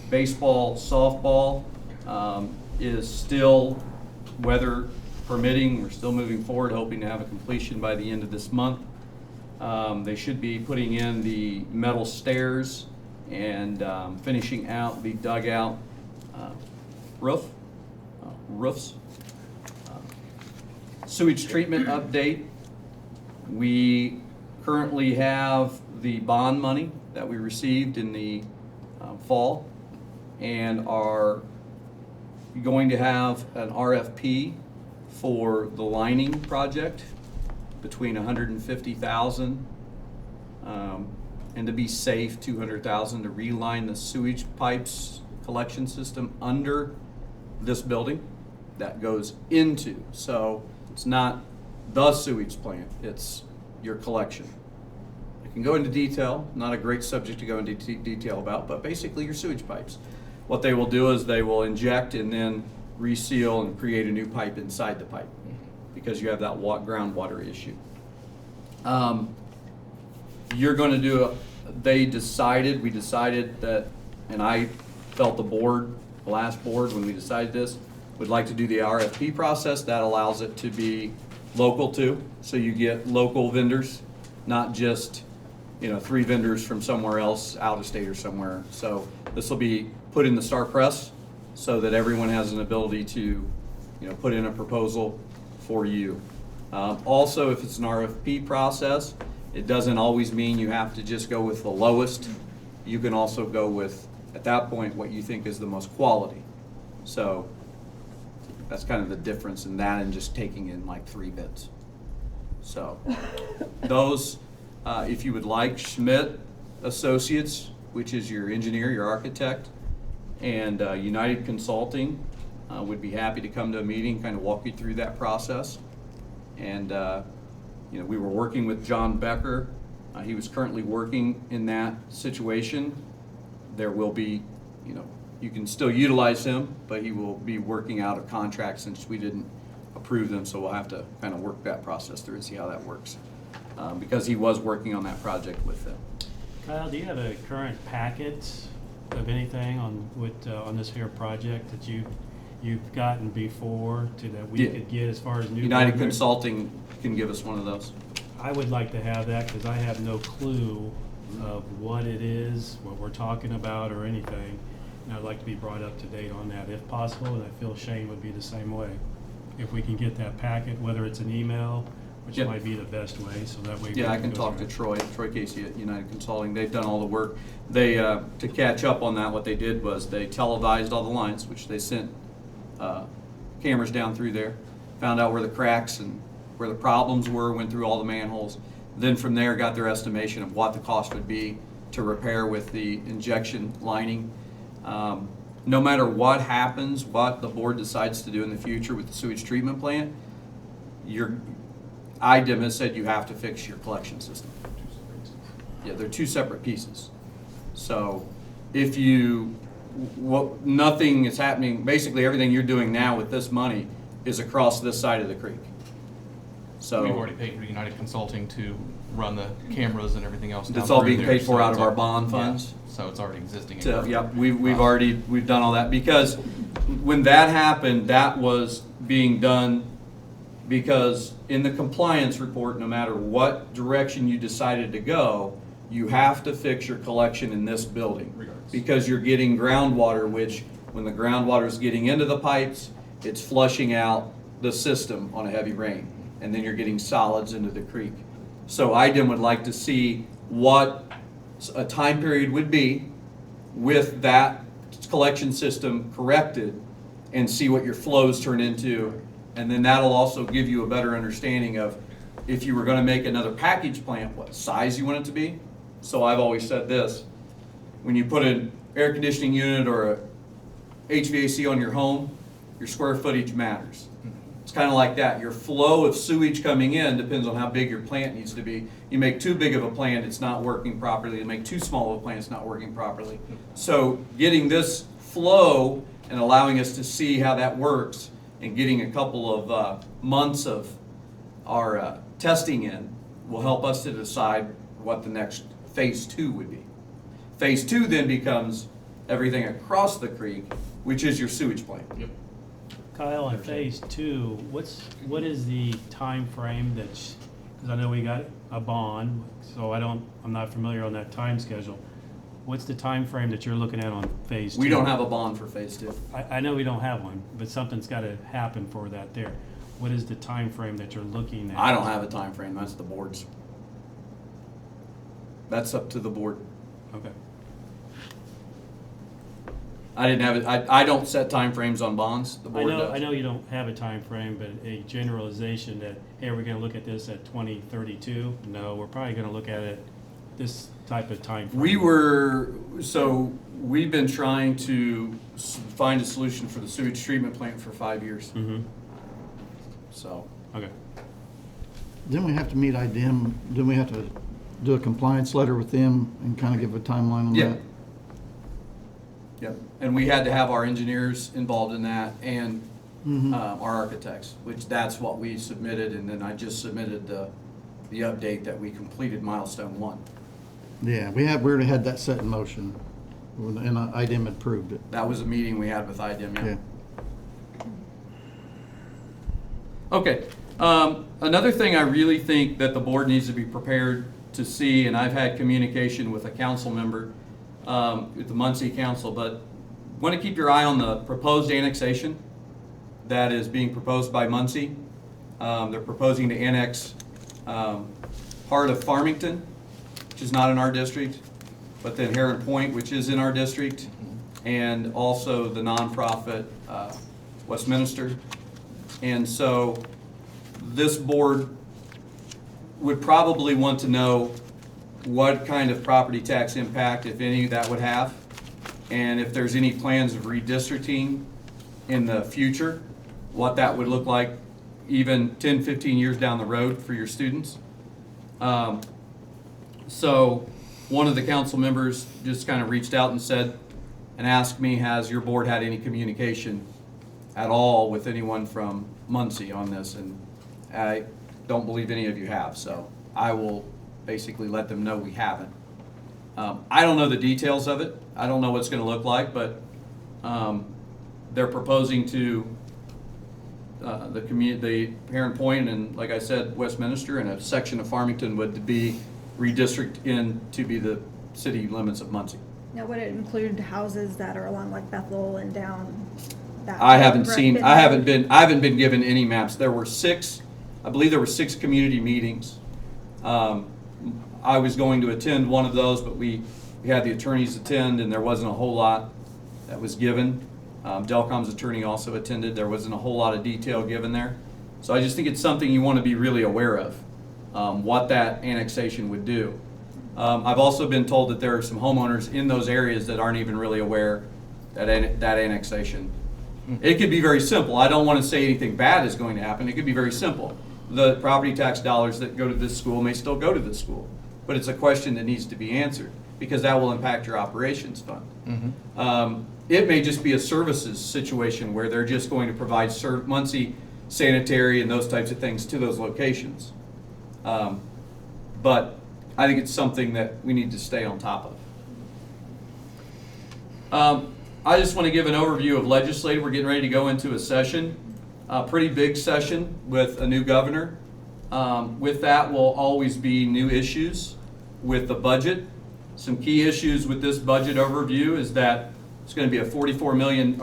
Baseball, softball is still weather permitting. We're still moving forward, hoping to have a completion by the end of this month. They should be putting in the metal stairs and finishing out the dugout roofs. Sewage treatment update. We currently have the bond money that we received in the fall and are going to have an RFP for the lining project between $150,000 and to be safe, $200,000 to reline the sewage pipes collection system under this building that goes into. So it's not the sewage plant, it's your collection. I can go into detail, not a great subject to go into detail about, but basically your sewage pipes. What they will do is they will inject and then reseal and create a new pipe inside the pipe because you have that groundwater issue. You're going to do we decided that, and I felt the last board when we decided this, would like to do the RFP process. That allows it to be local too, so you get local vendors, not just 3 vendors from somewhere else, out of state or somewhere. So this will be put in the Star Press so that everyone has an ability to put in a proposal for you. Also, if it's an RFP process, it doesn't always mean you have to just go with the lowest. You can also go with, at that point, what you think is the most quality. So that's kind of the difference in that and just taking in like 3 bids. So those, if you would like, Schmidt Associates, which is your engineer, your architect, and United Consulting would be happy to come to a meeting, kind of walk you through that process. And we were working with John Becker. He was currently working in that situation. There will be, you can still utilize him, but he will be working out of contract since we didn't approve them, so we'll have to kind of work that process through and see how that works. Because he was working on that project with them. Kyle, do you have a current packet of anything on this here project that you've gotten before that we could get as far as new? United board members? Consulting can give us one of those. I would like to have that because I have no clue of what it is, what we're talking about or anything. And I'd like to be brought up to date on that if possible, and I feel Shane would be the same way. If we can get that packet, whether it's an email, which Yep. might be the best way, so that way. Yeah, I can talk to Troy Casey at United Consulting. They've done all the work. They, to catch up on that, what they did was they televised all the lines, which they sent cameras down through there, found out where the cracks and where the problems were, went through all the manholes. Then from there, got their estimation of what the cost would be to repair with the injection lining. No matter what happens, what the board decides to do in the future with the sewage treatment plant, IDEM has said you have to fix your collection system. Yeah, they're 2 separate pieces. So if nothing is happening, basically everything you're doing now with this money is across this side of the creek. So We've already paid for United Consulting to run the cameras and everything else. It's down all through being there, paid for so out it's of our all- bond yeah, funds. So it's already existing. So, yep, we've done all that because when that happened, that was being done because in the compliance report, no matter what direction you decided to go, you have to fix your collection in this building. Regardless. Because you're getting groundwater, which when the groundwater is getting into the pipes, it's flushing out the system on a heavy rain. And then you're getting solids into the creek. So IDEM would like to see what a time period would be with that collection system corrected and see what your flows turn into. And then that'll also give you a better understanding of if you were gonna make another package plant, what size you want it to be. So I've always said this, when you put an air conditioning unit or a HVAC on your home, your square footage matters. It's kind of like that. Your flow of sewage coming in depends on how big your plant needs to be. You make too big of a plant, it's not working properly. You make too small of a plant, it's not working properly. So getting this flow and allowing us to see how that works and getting a couple of months of our testing in will help us to decide what the next phase 2 would be. Phase 2 then becomes everything across the creek, which is your sewage plant. Yep. Kyle, on phase 2, what is the time frame that's, because I know we got a bond, so I'm not familiar on that time schedule. What's the time frame that you're looking at on phase 2? We don't have a bond for phase 2. I know we don't have one, but something's got to happen for that there. What is the time frame that you're looking at? I don't have a time frame. That's the board's. That's up to the board. Okay. I didn't have it, I don't set time frames on bonds, the I board does. know you don't have a time frame, but a generalization that, hey, we're gonna look at this at 2032? No, we're probably gonna look at it this type of time frame. We've been trying to find a solution for the sewage treatment plant for 5 years, Mm-hmm, so. okay. Didn't we have to meet IDEM, didn't we have to do a compliance letter with them and kind of give a timeline on Yeah. that? Yep, and we had to have our engineers involved in that and our architects, which that's what we submitted, and then I just submitted the update that we completed milestone 1. Yeah, we already had that set in motion, and IDEM had approved it. That was a meeting we had with IDEM, Yeah. Okay, another thing I really think that the board needs to be prepared to see, and I've had communication with a council member, with the Muncie Council, but want to keep your eye on the proposed annexation that is being proposed by Muncie. They're proposing to annex part of Farmington, which is not in our district, but then Heron Point, which is in our district, and also the nonprofit Westminster. And so this board would probably want to know what kind of property tax impact, if any, that would have, and if there's any plans of redistricting in the future, what that would look like even 10, 15 years down the road for your students. So one of the council members just kind of reached out and said, and asked me, has your board had any communication at all with anyone from Muncie on this? And I don't believe any of you have, so I will basically let them know we haven't. I don't know the details of it. I don't know what it's going to look like, but they're proposing to the Heron Point and, like I said, Westminster, and a section of Farmington would be redistricted in to be the city limits of Muncie. Now, would it include houses that are along like Bethel and down that? I haven't been given any maps. There were 6, I believe there were 6 community meetings. I was going to attend one of those, but we had the attorneys attend, and there wasn't a whole lot that was given. Delcom's attorney also attended. There wasn't a whole lot of detail given there. So I just think it's something you want to be really aware of, what that annexation would do. I've also been told that there are some homeowners in those areas that aren't even really aware that annexation. It could be very simple. I don't want to say anything bad is going to happen. It could be very simple. The property tax dollars that go to this school may still go to this school, but it's a question that needs to be answered because that will impact your operations fund. It may just be a services situation where they're just going to provide Muncie sanitary and those types of things to those locations. But I think it's something that we need to stay on top of. I just want to give an overview of legislative. We're getting ready to go into a session, a pretty big session with a new governor. With that will always be new issues. with the budget. Some key issues with this budget overview is that it's going to be a 44 billion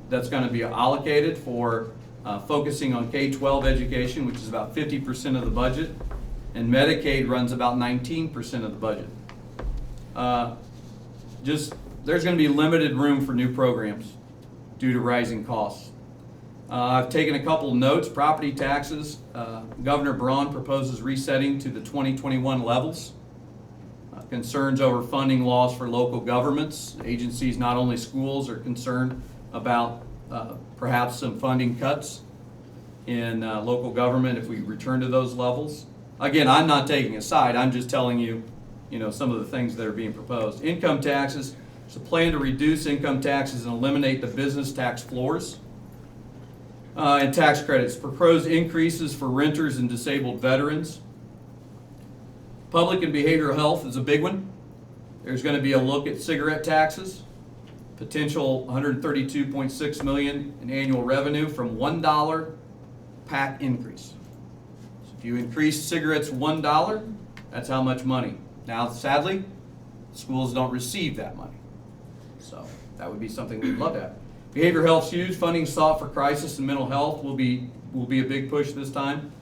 that's going to be allocated for focusing on K-12 education, which is about 50% of the budget, and Medicaid runs about 19% of the budget. There's going to be limited room for new programs due to rising costs. I've taken a couple notes. Property taxes, Governor Braun proposes resetting to the 2021 levels. Concerns over funding laws for local governments. Agencies, not only schools, are concerned about perhaps some funding cuts in local government if we return to those levels. Again, I'm not taking a side. I'm just telling you, some of the things that are being proposed. Income taxes. There's a plan to reduce income taxes and eliminate the business tax floors. And tax credits. Proposed increases for renters and disabled veterans. Public and behavioral health is a big one. There's going to be a look at cigarette taxes. Potential $132.6 million in annual revenue from $1 pack increase. So if you increase cigarettes $1, that's how much money. Now, sadly, schools don't receive that money. So that would be something we'd love to have. Behavioral health's huge. Funding sought for crisis and mental health will be a big push this time.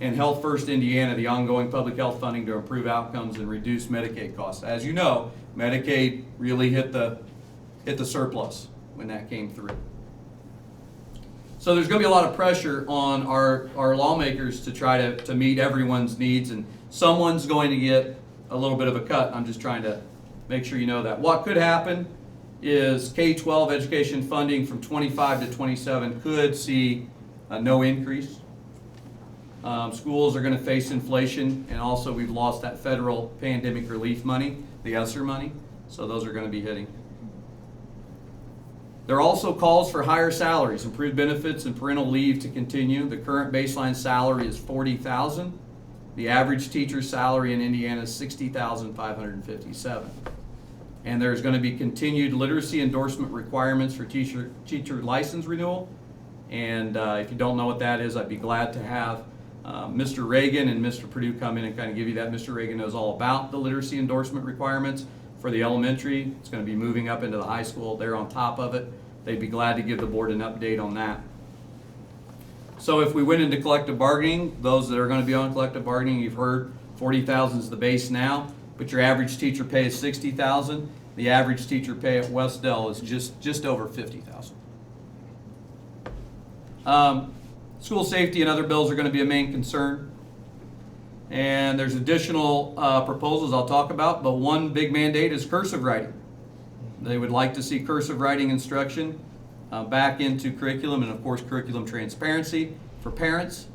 And Health First Indiana, the ongoing public health funding to improve outcomes and reduce Medicaid costs. As you know, Medicaid really hit the surplus when that came through. So there's going to be a lot of pressure on our lawmakers to try to meet everyone's needs, and someone's going to get a little bit of a cut. I'm just trying to make sure you know that. What could happen is K-12 education funding from 25 to 27 could see no increase. Schools are going to face inflation, and also we've lost that federal pandemic relief money, the ESSER money, so those are going to be hitting. There are also calls for higher salaries, improved benefits, and parental leave to continue. The current baseline salary is $40,000. The average teacher's salary in Indiana is $60,557. And there's going to be continued literacy endorsement requirements for teacher license renewal. And if you don't know what that is, I'd be glad to have Mr. Reagan and Mr. Purdue come in and kind of give you that. Mr. Reagan knows all about the literacy endorsement requirements for the elementary. It's going to be moving up into the high school. They're on top of it. They'd be glad to give the board an update on that. So if we went into collective bargaining, those that are going to be on collective bargaining, you've heard $40,000 is the base now, but your average teacher pay is $60,000. The average teacher pay at Wes-Del is just over $50,000. School safety and other bills are going to be a main concern. And there's additional proposals I'll talk about, but one big mandate is cursive writing. They would like to see cursive writing instruction back into curriculum, and of course curriculum transparency for parents,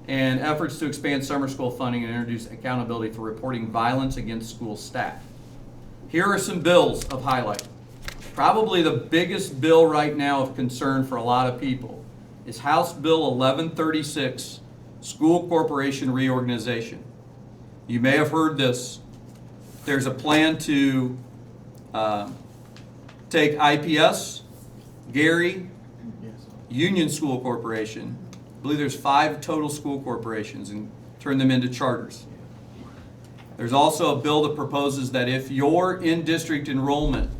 and efforts to expand summer school funding and introduce accountability for reporting violence against school staff. Here are some bills of highlight. Probably the biggest bill right now of concern for a lot of people is House Bill 1136, School Corporation Reorganization. You may have heard this. There's a plan to take IPS, Gary, Union School Corporation, I believe there's 5 total school corporations, and turn them into charters. There's also a bill that proposes that if your in-district enrollment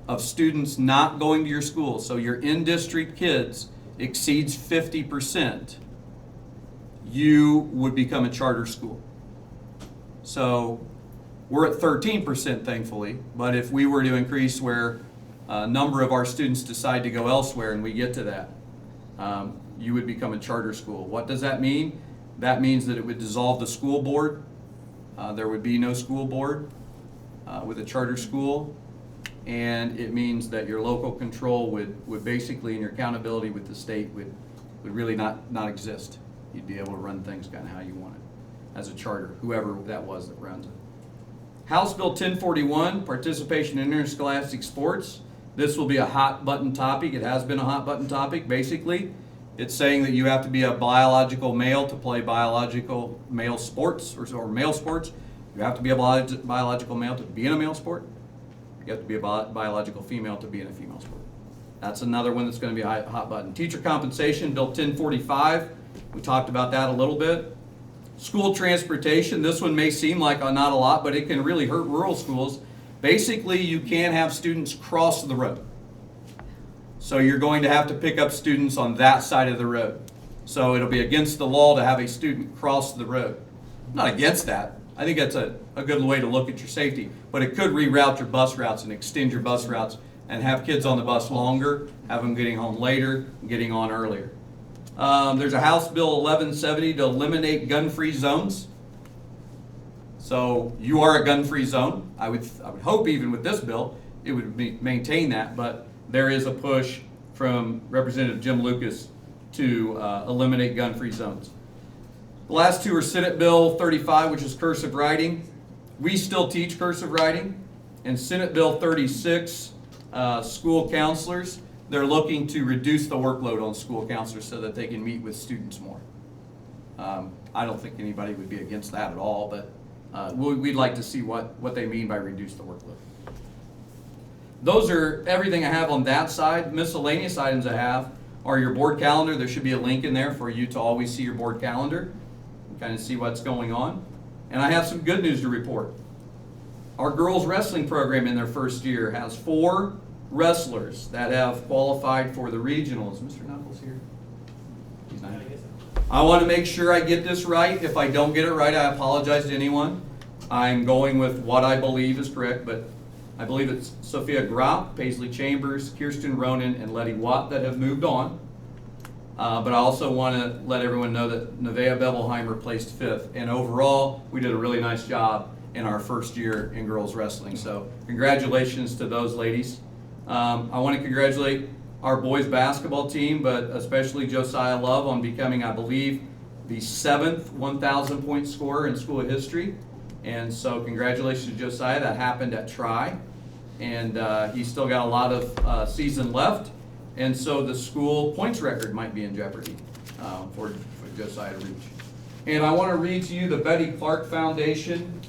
of students not going to your school, so your in-district kids, exceeds 50%, you would become a charter school. So we're at 13%, thankfully, but if we were to increase where a number of our students decide to go elsewhere and we get to that, you would become a charter school. What does that mean? That means that it would dissolve the school board. There would be no school board with a charter school. And it means that your local control would basically, and your accountability with the state would really not exist. You'd be able to run things kind of how you want it as a charter, whoever that was that runs it. House Bill 1041, participation in interscholastic sports. This will be a hot button topic. It has been a hot button topic. Basically, it's saying that you have to be a biological male to play biological male sports or male sports. You have to be a biological male to be in a male sport. You have to be a biological female to be in a female sport. That's another one that's going to be a hot button. Teacher compensation, Bill 1045. We talked about that a little bit. School transportation, this one may seem like not a lot, but it can really hurt rural schools. Basically, you can't have students cross the road. So you're going to have to pick up students on that side of the road. So it'll be against the law to have a student cross the road. I'm not against that. I think that's a good way to look at your safety. But it could reroute your bus routes and extend your bus routes and have kids on the bus longer, have them getting home later, getting on earlier. There's a House Bill 1170 to eliminate gun-free zones. So you are a gun-free zone. I would hope even with this bill, it would maintain that, but there is a push from Representative Jim Lucas to eliminate gun-free zones. The last two are Senate Bill 35, which is cursive writing. We still teach cursive writing. And Senate Bill 36, school counselors, they're looking to reduce the workload on school counselors so that they can meet with students more. I don't think anybody would be against that at all, but we'd like to see what they mean by reduce the workload. Those are everything I have on that side. Miscellaneous items I have are your board calendar. There should be a link in there for you to always see your board calendar and kind of see what's going on. And I have some good news to report. Our girls wrestling program in their first year has 4 wrestlers that have qualified for the regionals. Mr. Knuckles here? He's not here. I want to make sure I get this right. If I don't get it right, I apologize to anyone. I'm going with what I believe is correct, but I believe it's Sophia Graup, Paisley Chambers, Kirsten Ronan, and Letty Watt that have moved on. But I also want to let everyone know that Nevaeh Bevelheimer placed 5th. And overall, we did a really nice job in our first year in girls wrestling. So congratulations to those ladies. I want to congratulate our boys basketball team, but especially Josiah Love on becoming, I believe, the 7th 1,000 point scorer in school history. And so congratulations to Josiah. That happened at Tri. And he's still got a lot of season left. And so the school points record might be in jeopardy for Josiah to reach. And I want to read to you the Betty Clark Foundation.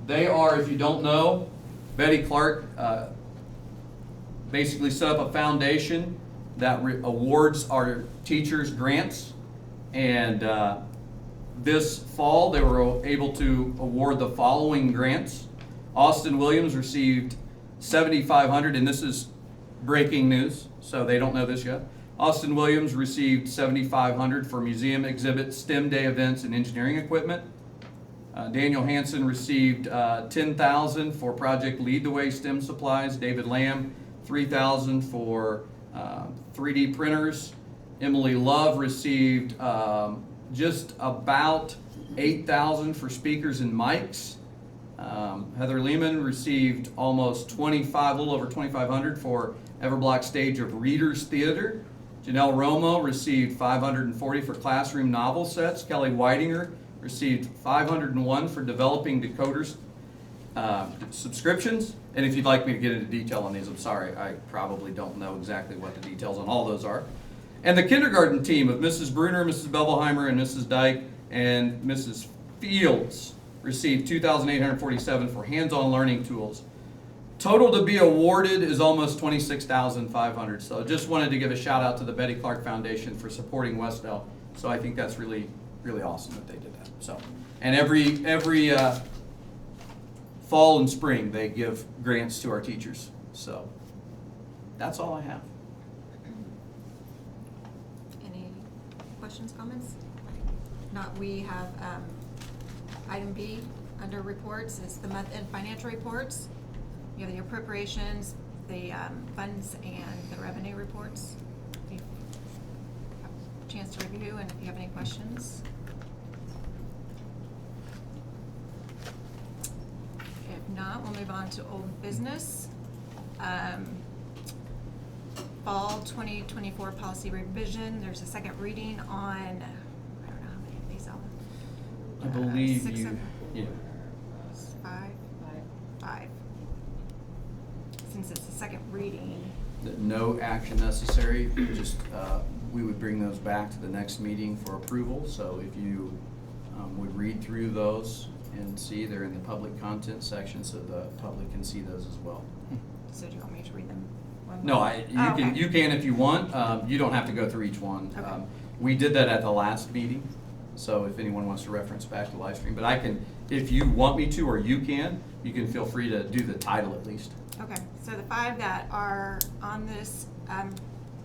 They are, if you don't know, Betty Clark basically set up a foundation that awards our teachers grants. And this fall, they were able to award the following grants. Austin Williams received $7,500, and this is breaking news, so they don't know this yet. Austin Williams received $7,500 for museum exhibits, STEM day events, and engineering equipment. Daniel Hansen received $10,000 for Project Lead the Way STEM supplies. David Lamb, $3,000 for 3D printers. Emily Love received just about $8,000 for speakers and mics. Heather Lehman received almost a little over $2,500 for Everblock Stage of Readers Theater. Janelle Romo received $540 for classroom novel sets. Kelly Whitinger received $501 for developing decoders subscriptions. And if you'd like me to get into detail on these, I'm sorry, I probably don't know exactly what the details on all those are. And the kindergarten team of Mrs. Bruner, Mrs. Bevelheimer, and Mrs. Dyke, and Mrs. Fields received $2,847 for hands-on learning tools. Total to be awarded is almost $26,500. So just wanted to give a shout out to the Betty Clark Foundation for supporting Wes-Del. So I think that's really, really awesome that they did that. So, and every fall and spring they give grants to our teachers. So that's all I have. Any questions, comments? Not, we have item B under reports is the month-end financial reports. You have the appropriations, the funds, and the revenue reports. You have a chance to review, and if you have any questions. If not, we'll move on to old business. Fall 2024 policy revision. There's a second reading on, I don't know how many of these are. I believe 6 you, of- yeah. 5. Since it's the second reading. No action necessary, just we would bring those back to the next meeting for approval. So if you would read through those and see, they're in the public content section so the public can see those as well. So do you want me to read them? one No, by one? you can if you want. You don't have to go through each one. Okay. We did that at the last meeting, so if anyone wants to reference back to live stream, but I can, if you want me to, or you can feel free to do the title at least. Okay, so the 5 that are on this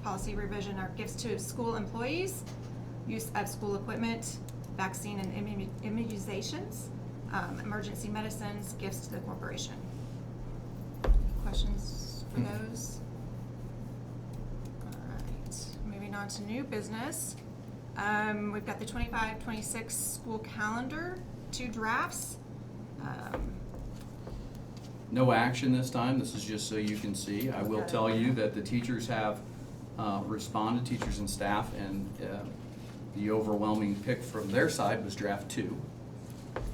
policy revision are gifts to school employees, use of school equipment, vaccine and immunizations, emergency medicines, gifts to the corporation. Questions for those? All right, moving on to new business. We've got the 25-26 school calendar, 2 drafts. No action this time, this is just so you can see. I will tell you that the teachers have responded, teachers and staff, and the overwhelming pick from their side was draft 2.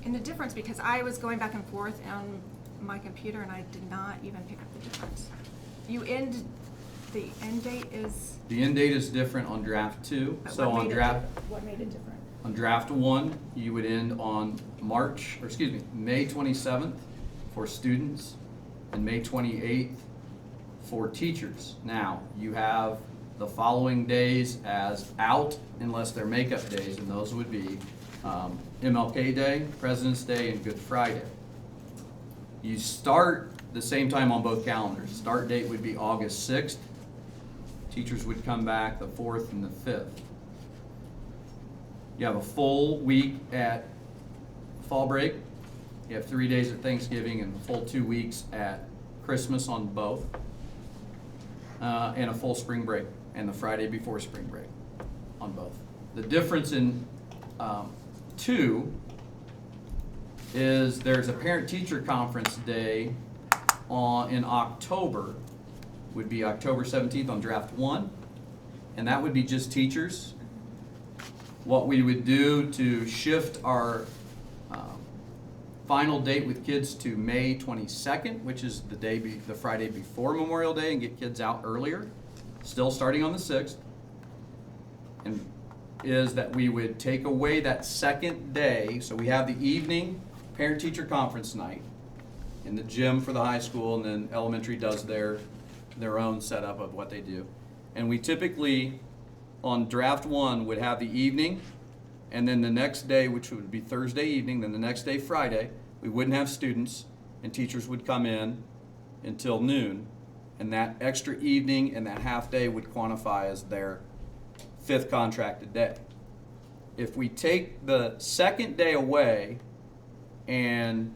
And the difference, because I was going back and forth on my computer and I did not even pick up the difference. The end date is, The end date is different on draft 2, but so on draft, What made it different? on draft 1, you would end on May 27th for students and May 28th for teachers. Now, you have the following days as out unless they're makeup days, and those would be MLK Day, President's Day, and Good Friday. You start the same time on both calendars. Start date would be August 6th. Teachers would come back the 4th and the 5th. You have a full week at fall break. You have 3 days at Thanksgiving and a full 2 weeks at Christmas on both. And a full spring break and the Friday before spring break on both. The difference in 2 is there's a parent-teacher conference day in October, would be October 17th on draft 1, and that would be just teachers. What we would do to shift our final date with kids to May 22nd, which is the Friday before Memorial Day, and get kids out earlier, still starting on the 6th, and is that we would take away that second day. So we have the evening parent-teacher conference night in the gym for the high school, and then elementary does their own setup of what they do. And we typically, on draft 1, would have the evening, and then the next day, which would be Thursday evening, then the next day, Friday, we wouldn't have students, and teachers would come in until noon, and that extra evening and that half day would quantify as their 5th contracted day. If we take the second day away and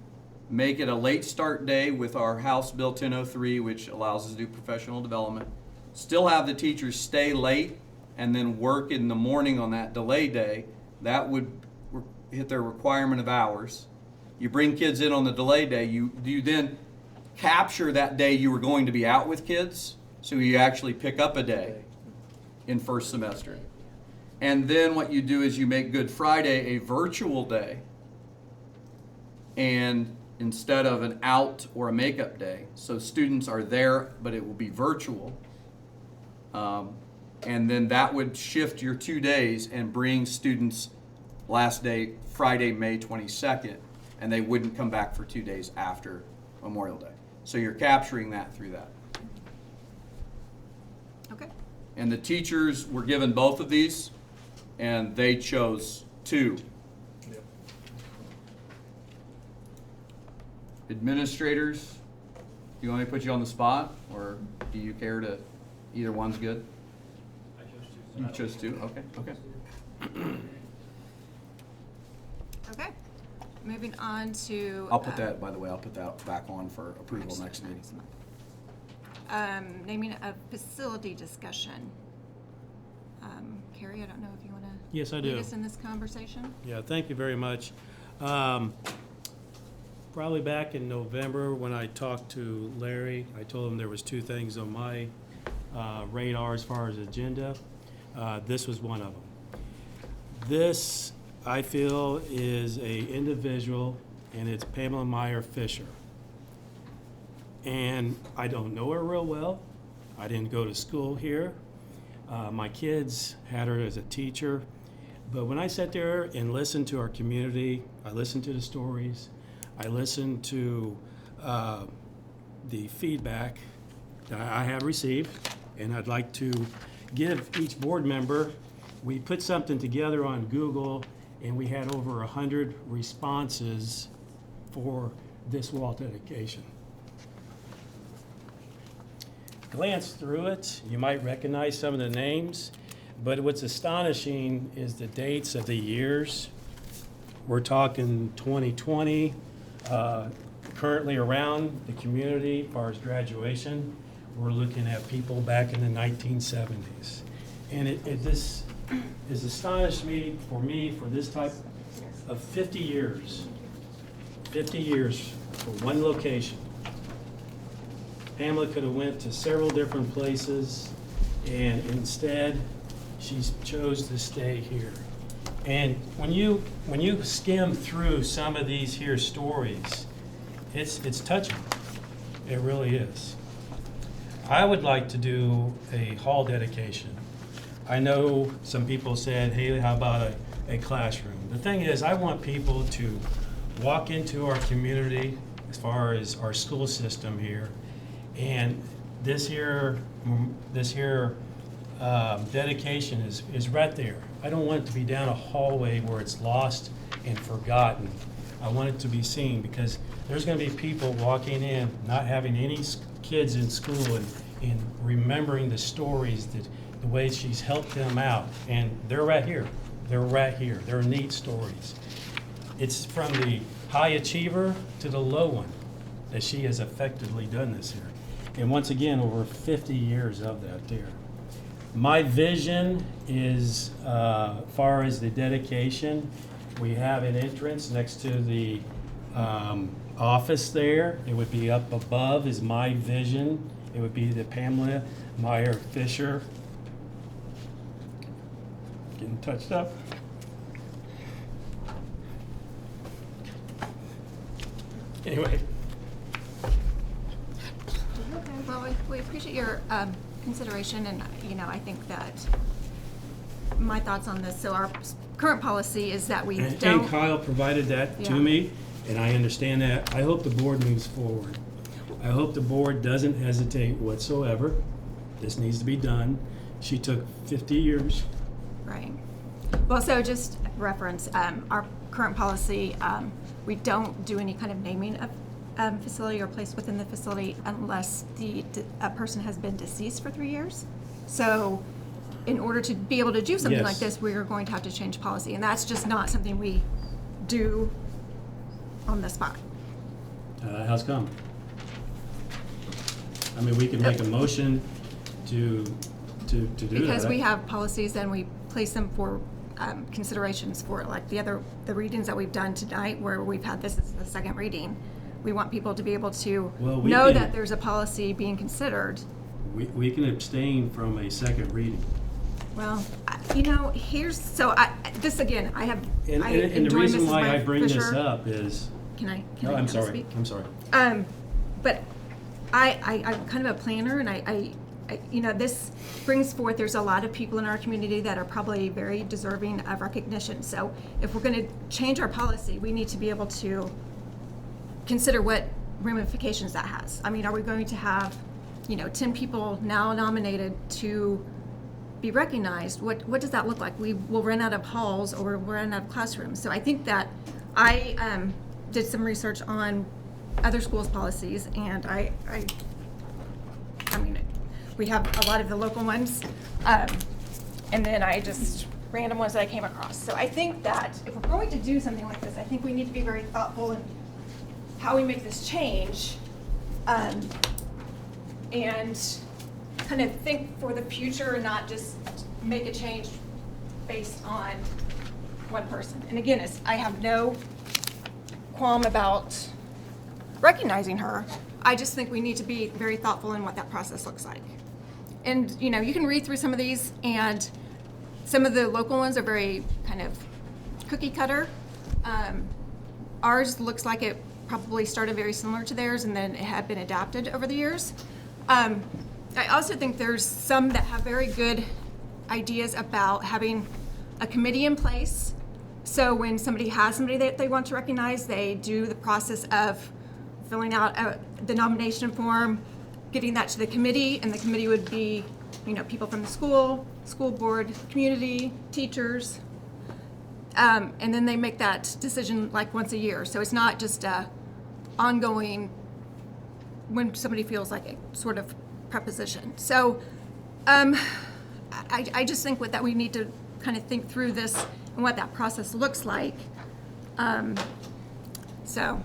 make it a late start day with our House Bill 1003, which allows us to do professional development, still have the teachers stay late and then work in the morning on that delay day, that would hit their requirement of hours. You bring kids in on the delay day, you then capture that day you were going to be out with kids, so you actually pick up a day in first semester. And then what you do is you make Good Friday a virtual day, and instead of an out or a makeup day, so students are there, but it will be virtual. And then that would shift your 2 days and bring students last day, Friday, May 22nd, and they wouldn't come back for 2 days after Memorial Day. So you're capturing that through that. okay. And the teachers were given both of these, and they chose 2. Administrators, do you want me to put you on the spot, or do you care to, either one's good? You chose 2, okay. Okay, moving on to. I'll put that, by the way, I'll put that back on for approval next meeting. Naming a facility discussion. Carrie, I don't know if you want to. Yes, I lead do. us in this conversation? Yeah, thank you very much. Probably back in November when I talked to Larry, I told him there was 2 things on my radar as far as agenda. This was one of them. This, I feel, is a individual, and it's Pamela Meyer Fisher. And I don't know her real well. I didn't go to school here. My kids had her as a teacher. But when I sat there and listened to our community, I listened to the stories, I listened to the feedback that I have received, and I'd like to give each board member we put something together on Google, and we had over 100 responses for this wall dedication. Glance through it, you might recognize some of the names, but what's astonishing is the dates of the years. We're talking 2020, currently around the community as far as graduation. We're looking at people back in the 1970s. And this has astonished me for this type of 50 years for one location. Pamela could have went to several different places, and instead, she chose to stay here. And when you skim through some of these here stories, it's touching. It really is. I would like to do a hall dedication. I know some people said, hey, how about a classroom? The thing is, I want people to walk into our community as far as our school system here, and this here dedication is right there. I don't want it to be down a hallway where it's lost and forgotten. I want it to be seen, because there's going to be people walking in, not having any kids in school, and remembering the stories, the way she's helped them out. And they're right here. They're right here. They're neat stories. It's from the high achiever to the low one that she has effectively done this here. And once again, over 50 years of that there. My vision is, far as the dedication, we have an entrance next to the office there. It would be up above is my vision. It would be the Pamela Meyer Fisher. Getting touched up. Anyway. Okay, well, we appreciate your consideration, and, I think that my thoughts on this, so our current policy is that we don't. And Kyle provided that to Yeah. me, and I understand that. I hope the board moves forward. I hope the board doesn't hesitate whatsoever. This needs to be done. She took 50 years. Right. Well, so just reference, our current policy, we don't do any kind of naming of facility or place within the facility unless a person has been deceased for 3 years. So in order to be able to do something like Yes. this, we are going to have to change policy, and that's just not something we do on the spot. How's come? I mean, we can make a motion to do that. Because we have policies and we place them for considerations for, like the readings that we've done tonight, where we've had this as the second reading. We want people to be able to Well, we know can- that there's a policy being considered. We can abstain from a second reading. Well, this again, I have, And I the enjoy reason Mrs. why I bring this Fisher. up is, Can I no, I'm sorry, speak? I'm sorry. But I'm kind of a planner, and I this brings forth, there's a lot of people in our community that are probably very deserving of recognition. So if we're going to change our policy, we need to be able to consider what ramifications that has. I mean, are we going to have, 10 people now nominated to be recognized? What does that look like? We will run out of halls, or we'll run out of classrooms. So I think that I did some research on other schools' policies, and I mean, we have a lot of the local ones, and then I just random ones that I came across. So I think that if we're going to do something like this, I think we need to be very thoughtful in how we make this change, and kind of think for the future and not just make a change based on one person. And again, I have no qualm about recognizing her. I just think we need to be very thoughtful in what that process looks like. And, you can read through some of these, and some of the local ones are very kind of cookie cutter. Ours looks like it probably started very similar to theirs, and then it had been adapted over the years. I also think there's some that have very good ideas about having a committee in place. So when somebody has somebody that they want to recognize, they do the process of filling out the nomination form, getting that to the committee, and the committee would be, people from the school, school board, community, teachers. And then they make that decision like once a year. So it's not just a ongoing, when somebody feels like a sort of preposition. So I just think that we need to kind of think through this and what that process looks like. So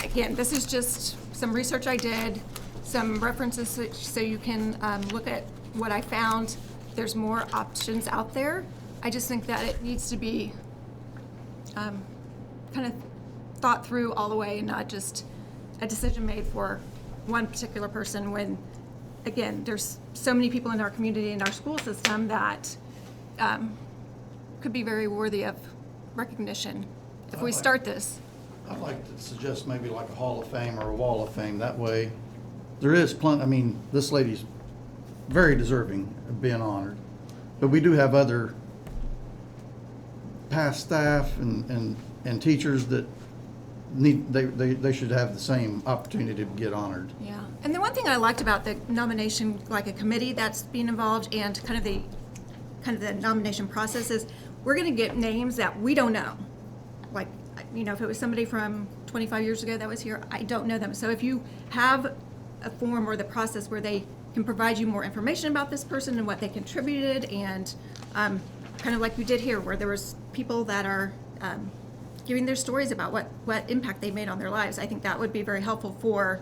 again, this is just some research I did, some references so you can look at what I found. There's more options out there. I just think that it needs to be kind of thought through all the way and not just a decision made for one particular person when, again, there's so many people in our community and our school system that could be very worthy of recognition if we start this. I'd like to suggest maybe like a Hall of Fame or a Wall of Fame. That way, there is plenty, I mean, this lady's very deserving of being honored. But we do have other past staff and teachers that need, they should have the same opportunity to get honored. Yeah, and the one thing I liked about the nomination, like a committee that's being involved and kind of the nomination process is we're gonna get names that we don't know. Like, you know, if it was somebody from 25 years ago that was here, I don't know them. So if you have a form or the process where they can provide you more information about this person and what they contributed and kind of like we did here where there was people that are giving their stories about what impact they made on their lives. I think that would be very helpful for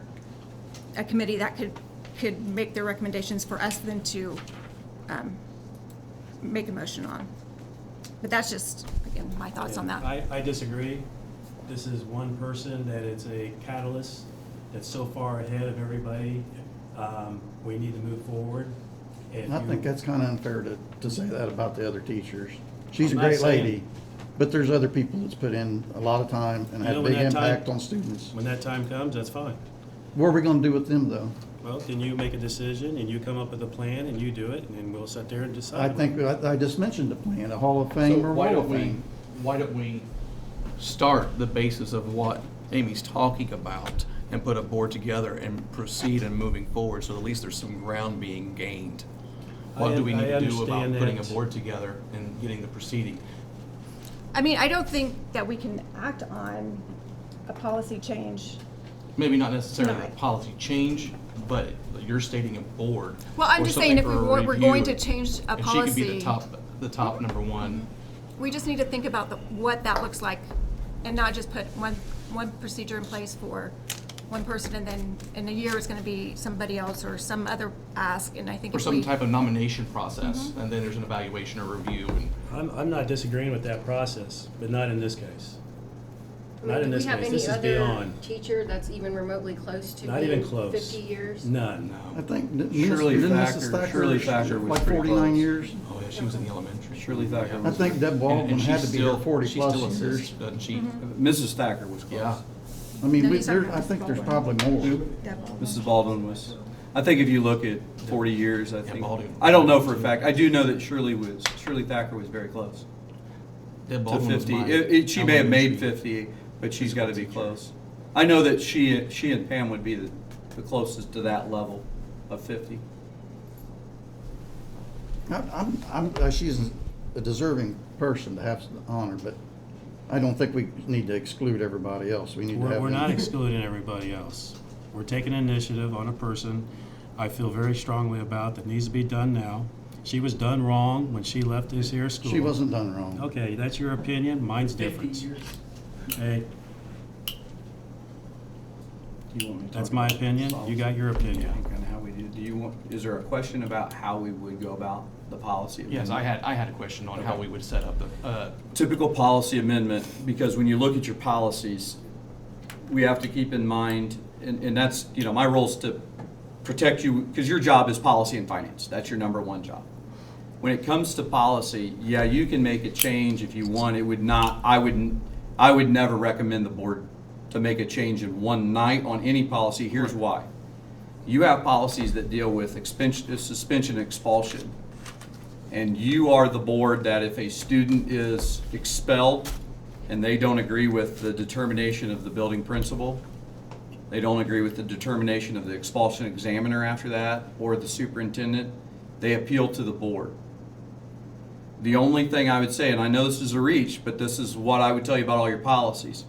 a committee that could make their recommendations for us then to make a motion on. But that's just, again, my thoughts on that. I disagree. This is one person that it's a catalyst that's so far ahead of everybody. We need to move forward. And I think that's kind of unfair to say that about the other teachers. She's a I'm not great saying- lady, but there's other people that's put in a lot of time and You had know, a when big that time- impact on students. When that time comes, that's fine. What are we gonna do with them, though? Well, then you make a decision and you come up with a plan and you do it and then we'll sit there and decide. I think, I just mentioned the plan, a Hall of So Fame or why Wall don't of we, Fame. why don't we start the basis of what Amy's talking about and put a board together and proceed and moving forward, so at least there's some ground being gained? What do we need to do about understand putting a that. board together and getting the proceeding? I mean, I don't think that we can act on a policy change. Maybe not necessarily a Tonight. policy change, but you're stating a board. Well, I'm or just saying if something we're for going to review. change a And she could be policy, the top number one. we just need to think about what that looks like and not just put one procedure in place for one person and then in a year it's gonna be somebody else or some other ask, and I think Or if some we. type of nomination process, Mm-hmm. and then there's an evaluation or review, and I'm not disagreeing with that process, but not in this case. Not in this case. This is Do we have any other beyond. teacher that's even remotely close to Not even being close. 50 years? None. I think, didn't Shirley Mrs. Thacker- Shirley Thacker was like pretty 49 close. years? oh yeah, she was in the elementary. Shirley Thacker Yeah. I was- think Deb And Baldwin had to she's be there still- 40 she still plus years. assists, doesn't she? Mrs. Thacker was close. Yeah. I mean, No, he's talking I about think there's Baldwin. probably more. Mrs. Baldwin was, I think if you look at 40 years, I think, Baldwin. I don't know for a fact, I do know that Shirley Thacker was very close Deb to Baldwin was 50. my She may have made elementary 50, but she's got to be teacher. close. I know that she and Pam would be the closest to that level of 50. She's a deserving person to have the honor, but I don't think we need to exclude everybody else. We need to have. We're them. not excluding everybody else. We're taking initiative on a person I feel very strongly about that needs to be done now. She was done wrong when she left this here school. She wasn't done wrong. Okay, that's your opinion, mine's 50 different. years. Hey, Do you want me to that's talk my about opinion, policy? you got your opinion. And how we do you want, is there a question about how we would go about the policy? Yes, amendment? I had a question on how Okay. we would set up the, Typical policy amendment, because when you look at your policies, we have to keep in mind, and that's, you know, my role is to protect you, because your job is policy and finance. That's your number one job. When it comes to policy, yeah, you can make a change if you want. It would not, I would never recommend the board to make a change in one night on any policy. Here's why. You have policies that deal with suspension and expulsion. And you are the board that if a student is expelled and they don't agree with the determination of the building principal, they don't agree with the determination of the expulsion examiner after that, or the superintendent, they appeal to the board. The only thing I would say, and I know this is a reach, but this is what I would tell you about all your policies.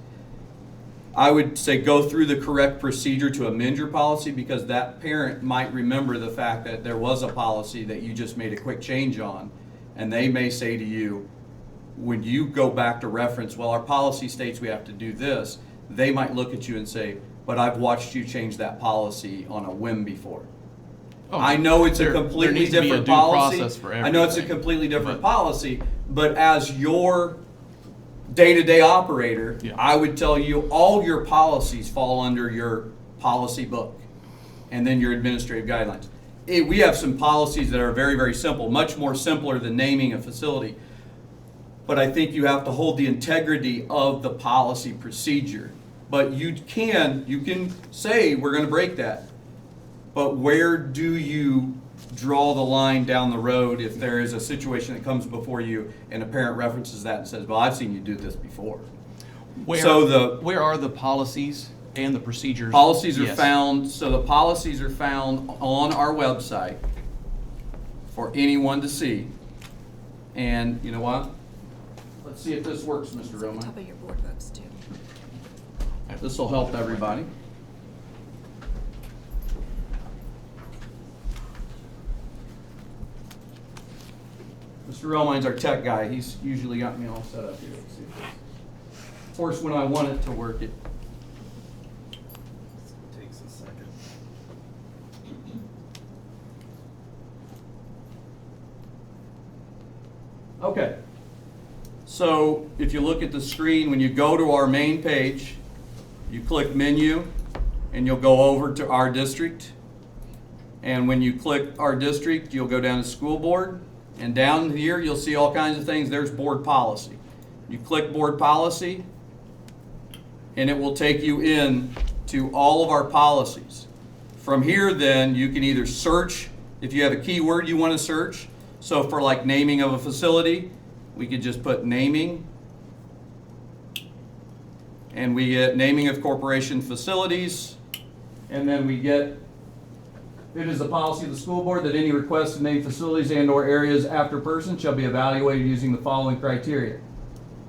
I would say go through the correct procedure to amend your policy, because that parent might remember the fact that there was a policy that you just made a quick change on. And they may say to you, when you go back to reference, well, our policy states we have to do this, they might look at you and say, but I've watched you change that policy on a whim before. Oh, I know it's a there completely needs to be a different due policy. process for I know it's a everything. completely different But- policy, but as your day-to-day operator, Yeah. I would tell you all your policies fall under your policy book and then your administrative guidelines. We have some policies that are very, very simple, much more simpler than naming a facility. But I think you have to hold the integrity of the policy procedure. But you can say, we're gonna break that. But where do you draw the line down the road if there is a situation that comes before you and a parent references that and says, well, I've seen you do this before. Where are the policies and the procedures? Policies are Yes. found, so the policies are found on our website for anyone to see. And you know what? Let's see if this works, Mr. Roman. Top of your board books too. This will help everybody. Mr. Romine's our tech guy. He's usually got me all set up here. Let's see if this- Of course, when I want it to work, it. Takes a second. Okay. So if you look at the screen, when you go to our main page, you click menu and you'll go over to our district. And when you click our district, you'll go down to school board. And down here, you'll see all kinds of things. There's board policy. You click board policy and it will take you in to all of our policies. From here then, you can either search if you have a keyword you want to search. So for like naming of a facility, we could just put naming. And we get naming of corporation facilities. And then we get, it is the policy of the school board that any request to name facilities and/or areas after person shall be evaluated using the following criteria.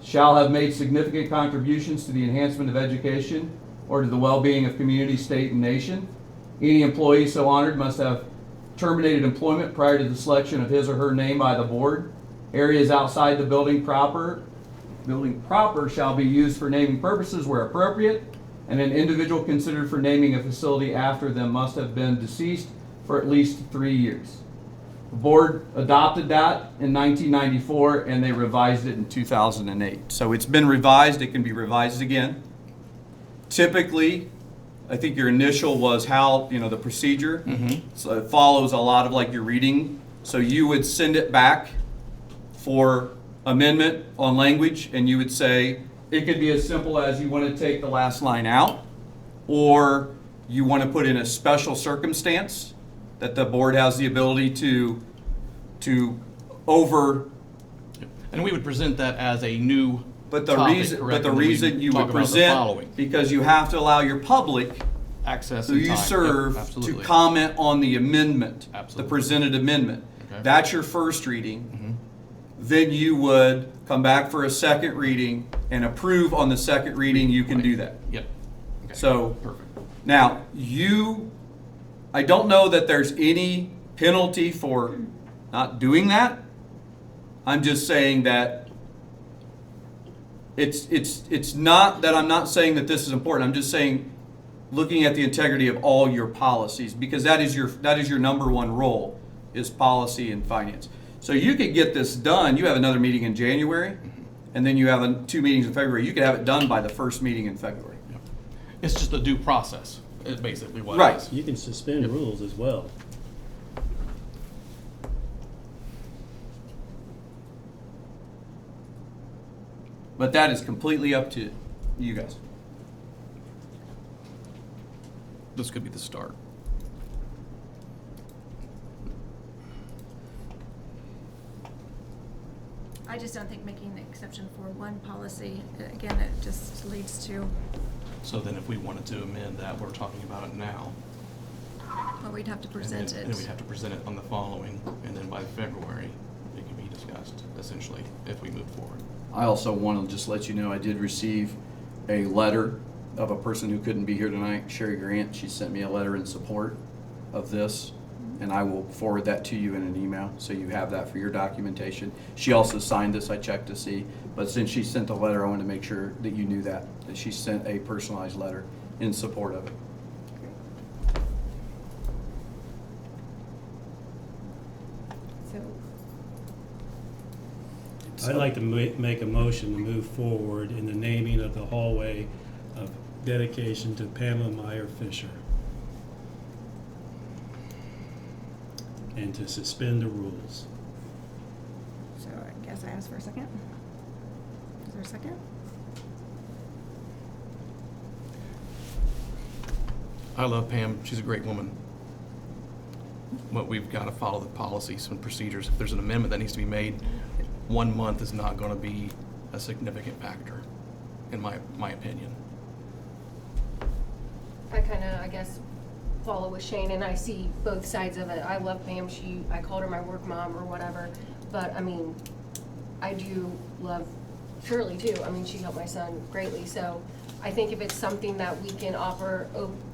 Shall have made significant contributions to the enhancement of education or to the well-being of community, state, and nation. Any employee so honored must have terminated employment prior to the selection of his or her name by the board. Areas outside the building proper shall be used for naming purposes where appropriate, and an individual considered for naming a facility after them must have been deceased for at least 3 years. The board adopted that in 1994 and they revised it in 2008. So it's been revised, it can be revised again. Typically, I think your initial was how, the procedure. So it follows a lot of like your reading. So you would send it back for amendment on language, and you would say, it could be as simple as you want to take the last line out, or you want to put in a special circumstance that the board has the ability to over. And we would present that as a new But the topic, reason, correct? but the And then we'd reason you talk would about the present, following. because you have to allow your public Access who and you time. Yep, serve to absolutely. comment on the amendment, the Absolutely. presented amendment. Okay. That's your first reading. Then you would come back for a second reading and approve on the second reading. You can do that. Yep. Okay. So Perfect. now I don't know that there's any penalty for not doing that. I'm just saying that it's not that I'm not saying that this is important. I'm just saying looking at the integrity of all your policies, because that is your number one role, is policy and finance. So you could get this done. You have another meeting in January, and then you have 2 meetings in February. You could have it done by the first meeting in February. It's just a due process, is basically what Right. it is. You can suspend rules as well. But that is completely up to you guys. This could be the start. I just don't think making an exception for one policy, again, it just leads to, So then if we wanted to amend that, we're talking about it now. well, we'd have to And present then- it. And then we'd have to present it on the following, and then by February, it could be discussed, essentially, if we move forward. I also want to just let you know, I did receive a letter of a person who couldn't be here tonight, Sherry Grant. She sent me a letter in support of this, and I will forward that to you in an email, so you have that for your documentation. She also signed this, I checked to see, but since she sent the letter, I wanted to make sure that you knew that she sent a personalized letter in support of it. So, I'd like to make a motion to move forward in the naming of the hallway of dedication to Pamela Meyer Fisher. And to suspend the rules. So I guess I asked for a second. Is there a second? I love Pam. She's a great woman. But we've got to follow the policies and procedures. If there's an amendment that needs to be made, 1 month is not going to be a significant factor, in my opinion. I kind of, I guess, follow with Shane, and I see both sides of it. I love Pam. I called her my work mom or whatever, but I mean, I do love Shirley too. I mean, she helped my son greatly. So I think if it's something that we can offer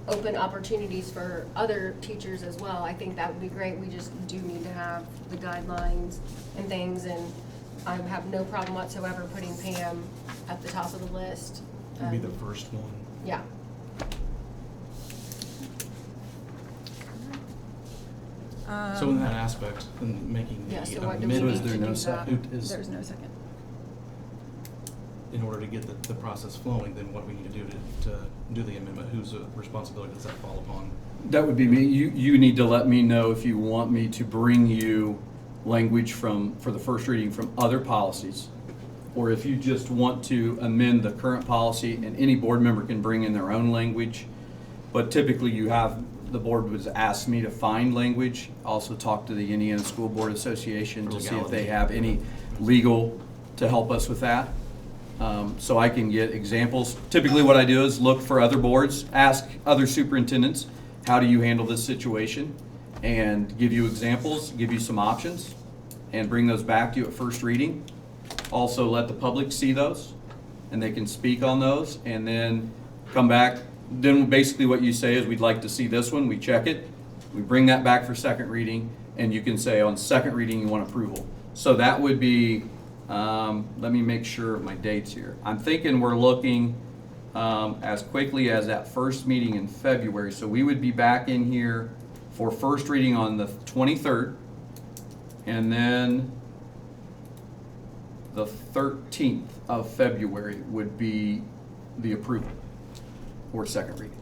open opportunities for other teachers as well, I think that would be great. We just do need to have the guidelines and things, and I have no problem whatsoever putting Pam at the top of the list. It'd be the first one. Yeah. So in that aspect, in making Yeah, so the what do we amendment, need to do There's no second. in order to get the process flowing, then what do we need to do to do the amendment? Whose responsibility does that fall upon? That would be me. You need to let me know if you want me to bring you language for the first reading from other policies, or if you just want to amend the current policy, and any board member can bring in their own language. But typically the board was asked me to find language, also talk to the Indiana School Board Association to see if they have any legal to help us with that. So I can get examples. Typically what I do is look for other boards, ask other superintendents, how do you handle this situation? And give you examples, give you some options, and bring those back to you at first reading. Also let the public see those, and they can speak on those, and then come back. Then basically what you say is, we'd like to see this one, we check it, we bring that back for second reading, and you can say on second reading you want approval. So that would be, let me make sure of my dates here. I'm thinking we're looking as quickly as that first meeting in February. So we would be back in here for first reading on the 23rd, and then the 13th of February would be the approval or second reading,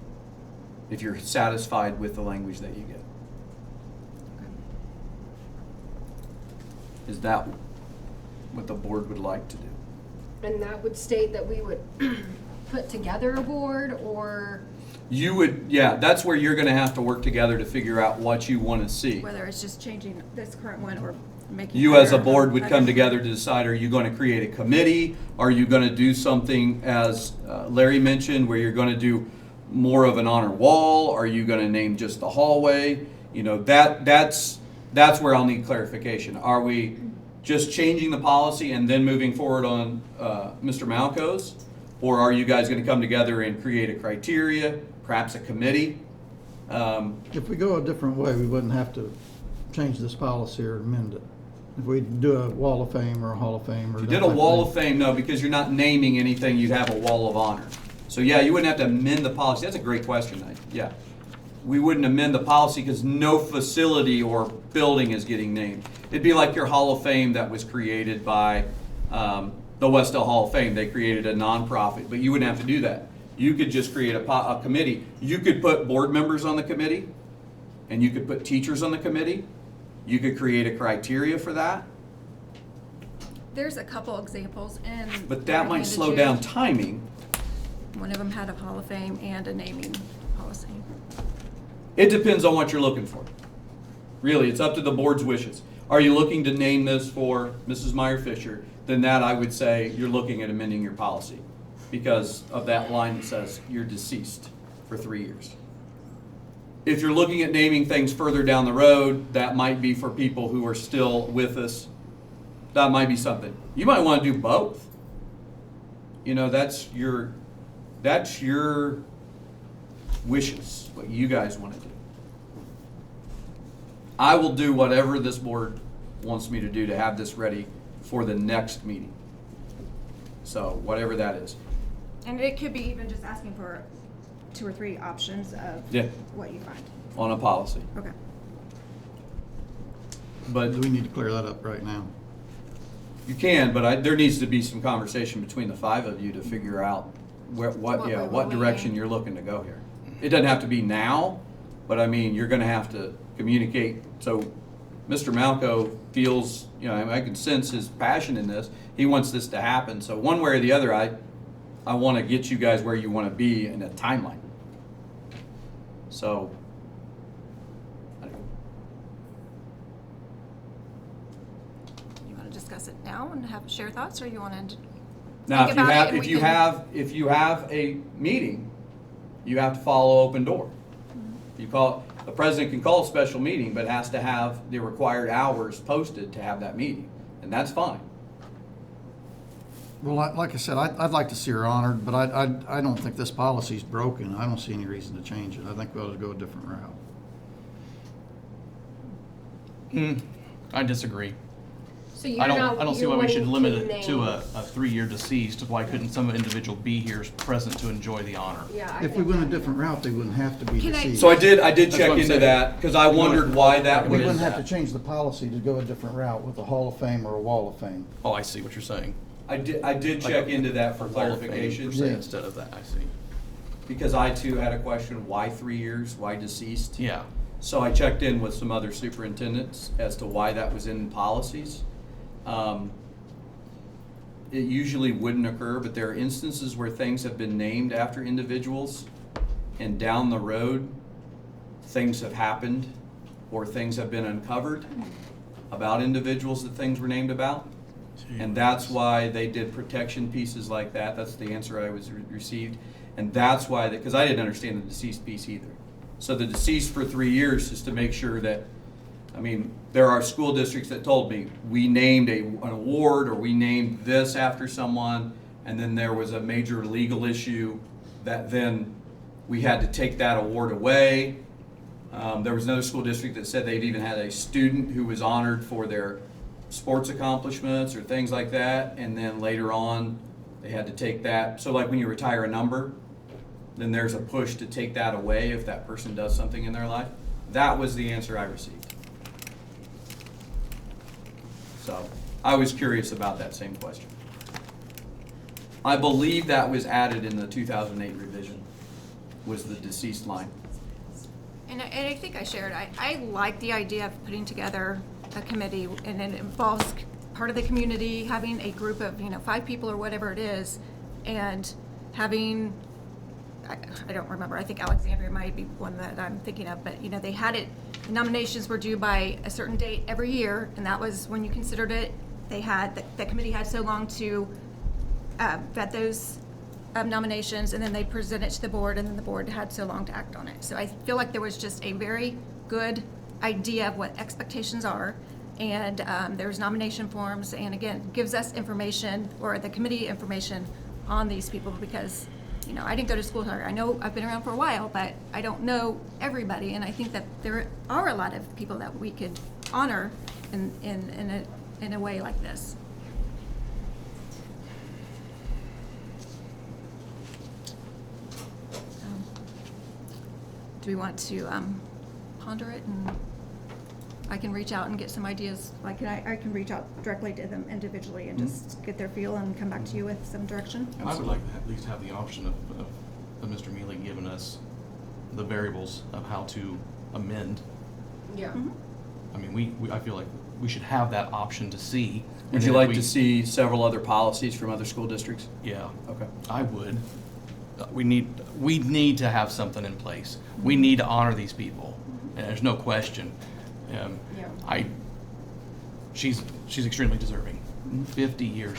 if you're satisfied with the language that you get. Is that what the board would like to do? And that would state that we would put together a board, or? You would, yeah, that's where you're gonna have to work together to figure out what you wanna see. Whether it's just changing this current one or making. You as a better. board would come together to decide, are you gonna create a committee? Are you gonna do something, as Larry mentioned, where you're gonna do more of an honor wall? Are you gonna name just the hallway? You know, that's where I'll need clarification. Are we just changing the policy and then moving forward on Mr. Malco's? Or are you guys gonna come together and create a criteria, perhaps a committee? If we go a different way, we wouldn't have to change this policy or amend it. If we do a wall of fame or a hall of fame or. If you did a wall of fame, no, because you're not naming anything, you'd have a wall of honor. So yeah, you wouldn't have to amend the policy. That's a great question, yeah. We wouldn't amend the policy because no facility or building is getting named. It'd be like your Hall of Fame that was created by the Wes-Del Hall of Fame. They created a nonprofit, but you wouldn't have to do that. You could just create a committee. You could put board members on the committee, and you could put teachers on the committee. You could create a criteria for that. There's a couple examples in. But that might slow down timing. One of them had a Hall of Fame and a naming policy. It depends on what you're looking for. Really, it's up to the board's wishes. Are you looking to name this for Mrs. Meyer Fisher? Then that I would say you're looking at amending your policy because of that line that says you're deceased for 3 years. If you're looking at naming things further down the road, that might be for people who are still with us that might be something. You might want to do both. You know, that's your wishes, what you guys want to do. I will do whatever this board wants me to do to have this ready for the next meeting. So whatever that is. And it could be even just asking for 2 or 3 options of Yeah. what you find. On a policy. Okay. But Do we need to clear that up right now? you can, but there needs to be some conversation between the 5 of you to figure out what direction you're looking to go here. It doesn't have to be now, but I mean, you're gonna have to communicate. So Mr. Malco feels, you know, I can sense his passion in this. He wants this to happen. So one way or the other, I want to get you guys where you want to be in a timeline. So You want to discuss it now and share thoughts, or you want to? now, Think about it and if you have a meeting, you have to follow open door. You the president can call a special meeting, but has to have the required hours posted to have that meeting, and that's fine. Well, like I said, I'd like to see her honored, but I don't think this policy's broken. I don't see any reason to change it. I think we ought to go a different route. I disagree. So you're I not. don't see you're why we should wanting limit it to a names. 3-year deceased. Why couldn't some individual be here present to enjoy the honor? Yeah. I If we think went a that- different route, they wouldn't have to be Can I- deceased. So I did That's check what I'm into saying. that because I wondered why that We was. wouldn't have to change the policy to go a different route with a Hall of Fame or a Wall of Fame. Oh, I see what you're saying. I did check into that for Wall of Fame, clarification. per se, Yeah. instead of that, I see. Because I too had a question, why 3 years, why deceased? Yeah. So I checked in with some other superintendents as to why that was in policies. It usually wouldn't occur, but there are instances where things have been named after individuals and down the road, things have happened or things have been uncovered about individuals that things were named about. And that's why they did protection pieces like that. That's the answer I was received. And that's why, because I didn't understand the deceased piece either. So the deceased for 3 years is to make sure that, I mean, there are school districts that told me, we named an award or we named this after someone, and then there was a major legal issue that then we had to take that award away. There was another school district that said they've even had a student who was honored for their sports accomplishments or things like that, and then later on, they had to take that. So like when you retire a number, then there's a push to take that away if that person does something in their life. That was the answer I received. So I was curious about that same question. I believe that was added in the 2008 revision, was the deceased line. And I think I shared, I like the idea of putting together a committee, and it involves part of the community, having a group of, 5 people or whatever it is, and having, I don't remember, I think Alexandria might be one that I'm thinking of, but, they had it, the nominations were due by a certain date every year, and that was when you considered it. They had, the committee had so long to vet those nominations, and then they present it to the board, and then the board had so long to act on it. So I feel like there was just a very good idea of what expectations are, and there's nomination forms, and again, gives us information, or the committee information on these people, because, I didn't go to school here. I know I've been around for a while, but I don't know everybody, and I think that there are a lot of people that we could honor in a way like this. Do we want to ponder it, and I can reach out and get some ideas? Like, I can reach out directly to them individually and just get their feel and come back to you with some direction? I would like to at least have the option of Mr. Mealy giving us the variables of how to amend. Yeah. Mm-hmm. I mean, I feel like we should have that option to see. Would And you then if like to see several other policies from other school districts? Yeah. Okay. I would. We need to have something in place. We need to honor these people, and there's no question. Yeah. She's extremely deserving. 50 years,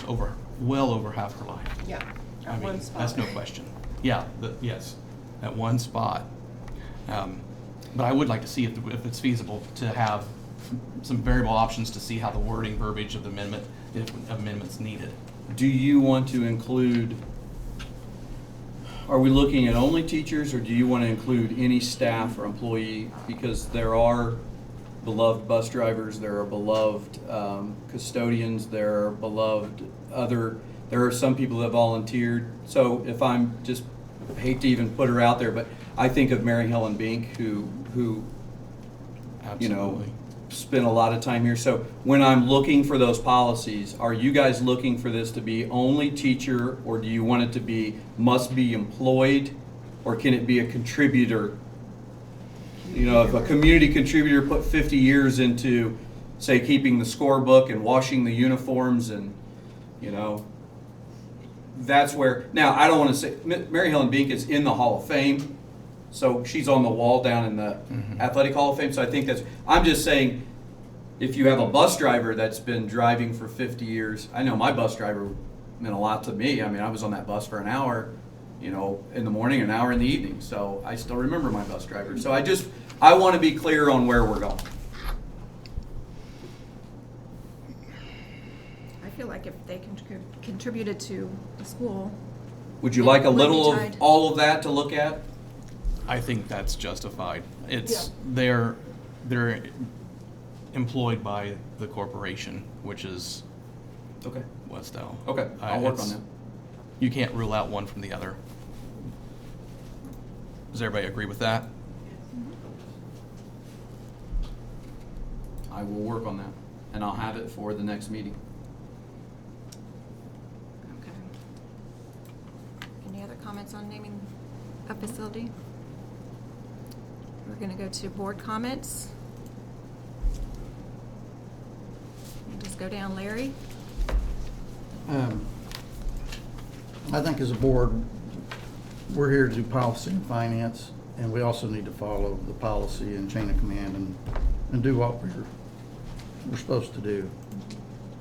well over half her life. Yeah. I At mean, one spot. that's no question. Yeah, yes, at one spot. But I would like to see if it's feasible to have some variable options to see how the wording, verbiage of the amendment if amendments needed. Do you want to include, are we looking at only teachers, or do you want to include any staff or employee? Because there are beloved bus drivers, there are beloved custodians, there are beloved there are some people that volunteered. So if I'm just, I hate to even put her out there, but I think of Mary Helen Bink, who you know, Absolutely. spent a lot of time here. So when I'm looking for those policies, are you guys looking for this to be only teacher, or do you want it to be must be employed, or can it be a contributor? You know, if a community contributor put 50 years into, say, keeping the scorebook and washing the uniforms, and, you know, that's where, now, I don't want to say, Mary Helen Bink is in the Hall of Fame, so she's on the wall down in the Athletic Hall of Fame, so I think that's, I'm just saying, if you have a bus driver that's been driving for 50 years, I know my bus driver meant a lot to me. I mean, I was on that bus for an hour, you know, in the morning, an hour in the evening, so I still remember my bus driver. So I want to be clear on where we're going. I feel like if they contributed to the school, Would you like a Would be little of tied. all of that to look at? I think that's justified. It's, Yeah. they're employed by the corporation, which is Okay. Wes-Del. Okay, I'll work on It's- that. You can't rule out one from the other. Does everybody agree with that? I will work on that, and I'll have it for the next meeting. Okay. Any other comments on naming a facility? We're going to go to board comments. We'll just go down, Larry. I think as a board, we're here to do policy and finance, and we also need to follow the policy and chain of command and do what we're supposed to do.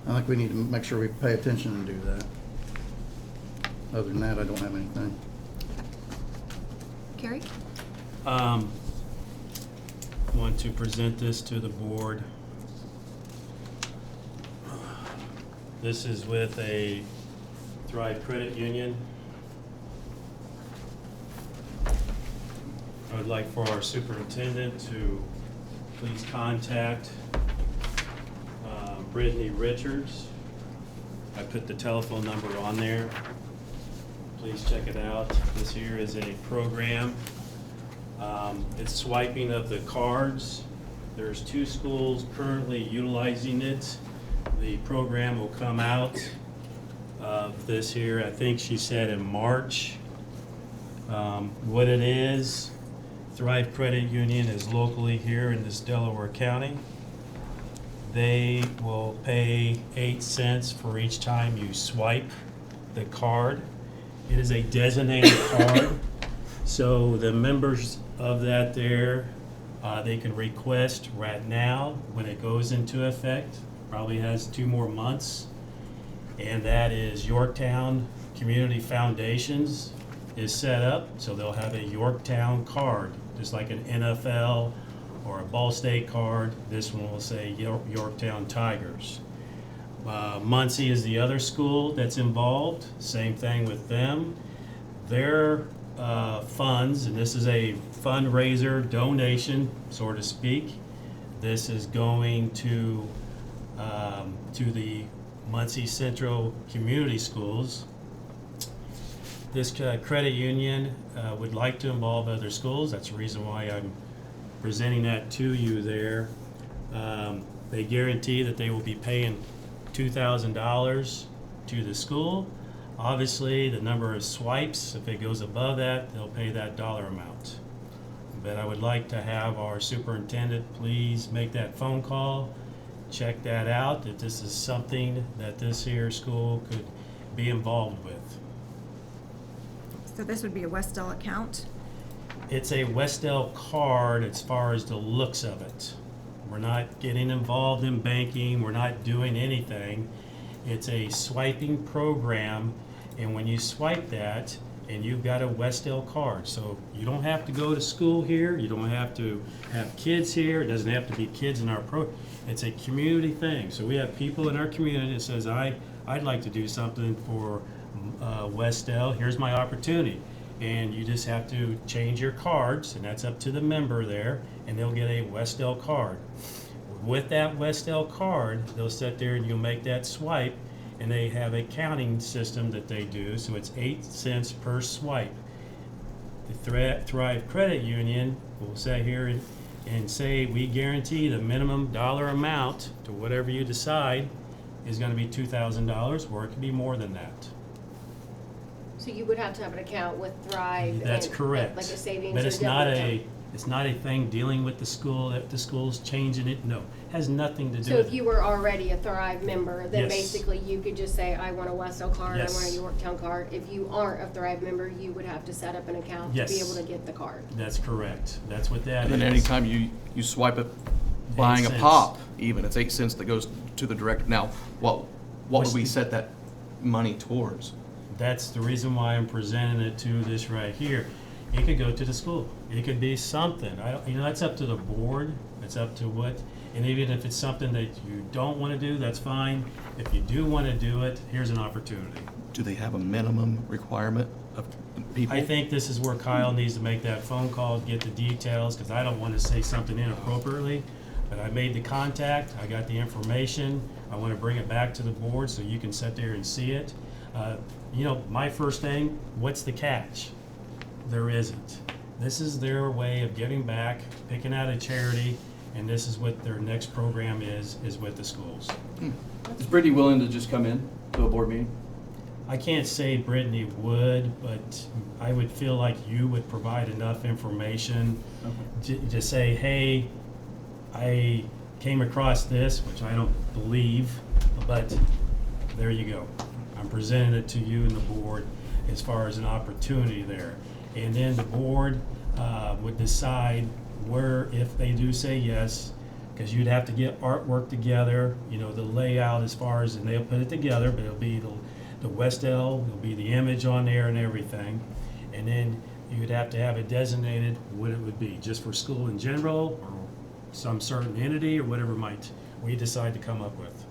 I think we need to make sure we pay attention and do that. Other than that, I don't have anything. Carrie? Want to present this to the board. This is with a Thrive Credit Union. I would like for our superintendent to please contact Brittany Richards. I put the telephone number on there. Please check it out. This here is a program. It's swiping of the cards. There's 2 schools currently utilizing it. The program will come out of this here, I think she said in March. What it is, Thrive Credit Union is locally here in this Delaware County. They will pay 8 cents for each time you swipe the card. It is a designated card, so the members of that there, they can request right now when it goes into effect, probably has 2 more months, and that is Yorktown Community Foundations is set up, so they'll have a Yorktown card, just like an NFL or a Ball State card. This one will say Yorktown Tigers. Muncie is the other school that's involved, same thing with them. Their funds, and this is a fundraiser donation, so to speak. This is going to the Muncie Central Community Schools. This credit union would like to involve other schools. That's the reason why I'm presenting that to you there. They guarantee that they will be paying $2,000 to the school. Obviously, the number of swipes, if it goes above that, they'll pay that dollar amount. But I would like to have our superintendent please make that phone call, check that out, if this is something that this here school could be involved with. so this would be a Wes-Del account. It's a Wes-Del card as far as the looks of it. We're not getting involved in banking, we're not doing anything. It's a swiping program, and when you swipe that, and you've got a Wes-Del card. So you don't have to go to school here, you don't have to have kids here, it doesn't have to be kids in our it's a community thing. So we have people in our community that says, I'd like to do something for Wes-Del, here's my opportunity. And you just have to change your cards, and that's up to the member there, and they'll get a Wes-Del card. With that Wes-Del card, they'll sit there and you'll make that swipe, and they have a counting system that they do, so it's 8 cents per swipe. The Thrive Credit Union will sit here and say, we guarantee the minimum dollar amount to whatever you decide is gonna be $2,000, or it could be more than that. So you would have to have an account with Thrive? That's and, correct. Like a savings But or it's debit not account? it's not a thing dealing with the school, that the school's changing it, no. Has nothing to do So with if it. you were already a Thrive member, then Yes. basically you could just say, I want a Wes-Del card, I want a Yes. Yorktown card. If you aren't a Thrive member, you would have to set up an account to be Yes. able to get the card. That's correct. That's what that is. And then anytime you swipe it, buying a cents. pop, even, it's 8 cents that goes to the direct. Now, what What's would we the- set that money towards? That's the reason why I'm presenting it to this right here. It could go to the school. It could be something. That's up to the board. It's up to what, and even if it's something that you don't want to do, that's fine. If you do want to do it, here's an opportunity. Do they have a minimum requirement of people? I think this is where Kyle needs to make that phone call, get the details, because I don't want to say something inappropriately. But I made the contact, I got the information, I want to bring it back to the board so you can sit there and see it. My first thing, what's the catch? There isn't. This is their way of giving back, picking out a charity, and this is what their next program is with the schools. Is Brittany willing to just come in to a board meeting? I can't say Brittany would, but I would feel like you would provide enough information to say, hey, I came across this, which I don't believe, but there you go. I'm presenting it to you and the board as far as an opportunity there. And then the board would decide where, if they do say yes, because you'd have to get artwork together, the layout as far as, and they'll put it together, but it'll be the Wes-Del, there'll be the image on there and everything. And then you'd have to have it designated what it would be, just for school in general, or some certain entity, or whatever we decide to come up with.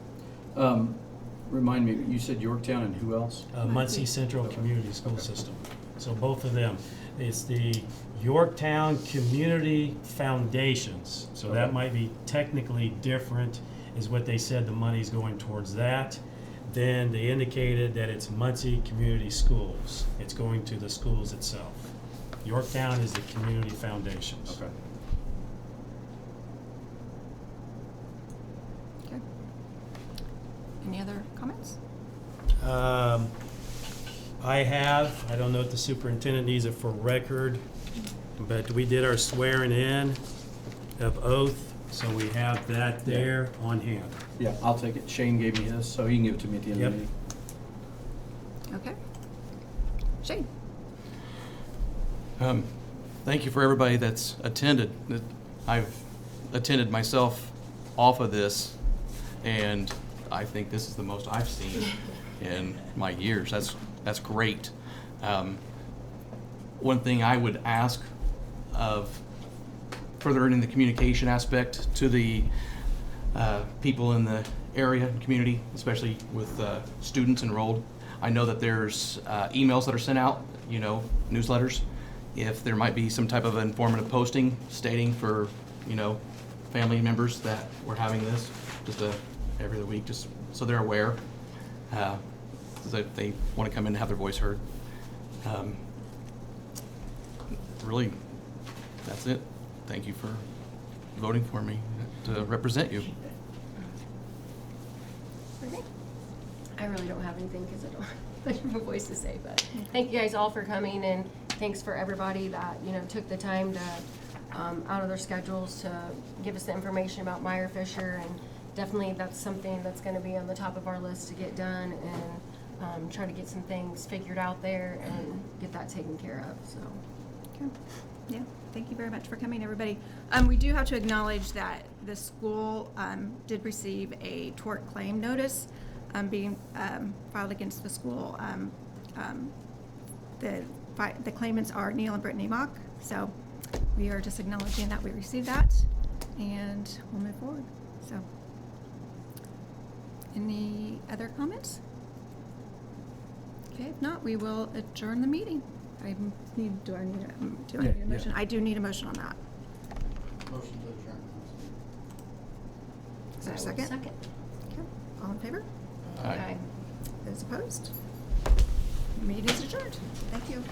Remind me, you said Yorktown and who else? Muncie Central Community School System. So both of them. It's the Yorktown Community Foundations. So that might be technically different, is what they said the money's going towards that. Then they indicated that it's Muncie Community Schools. It's going to the schools itself. Yorktown is the Community Foundations. Okay. Okay. Any other comments? I don't know if the superintendent needs it for record, but we did our swearing in of oath, so we have that there on hand. Yeah, I'll take it. Shane gave me his, so he can give it to me at the end of the Yep. meeting. Okay. Shane? Thank you for everybody that's attended. I've attended myself off of this, and I think this is the most I've seen in my years. That's great. One thing I would ask of furthering the communication aspect to the people in the area and community, especially with students enrolled. I know that there's emails that are sent out, newsletters. If there might be some type of informative posting stating for, family members that we're having this, just every other week, just so they're aware, that they want to come in and have their voice heard. Really, that's it. Thank you for voting for me to represent you. Okay. I really don't have anything because I don't have much of a voice to say, but thank you guys all for coming, and thanks for everybody that, took the time to, out of their schedules to give us the information about Meyer Fisher, and definitely that's something that's gonna be on the top of our list to get done, and try to get some things figured out there and get that taken care of, so. Okay. Yeah, thank you very much for coming, everybody. We do have to acknowledge that the school did receive a tort claim notice being filed against the school. The the claimants are Neil and Brittany Mock, so we are just acknowledging that we received that, and we'll move forward, so. Any other comments? Okay, if not, we will adjourn the meeting. Do I need Yeah, a motion? yeah. I do need a motion on that. Motion to adjourn. Is there a I will second? Second. Okay, all in favor? Aye. Those opposed? Meeting is adjourned. Thank you.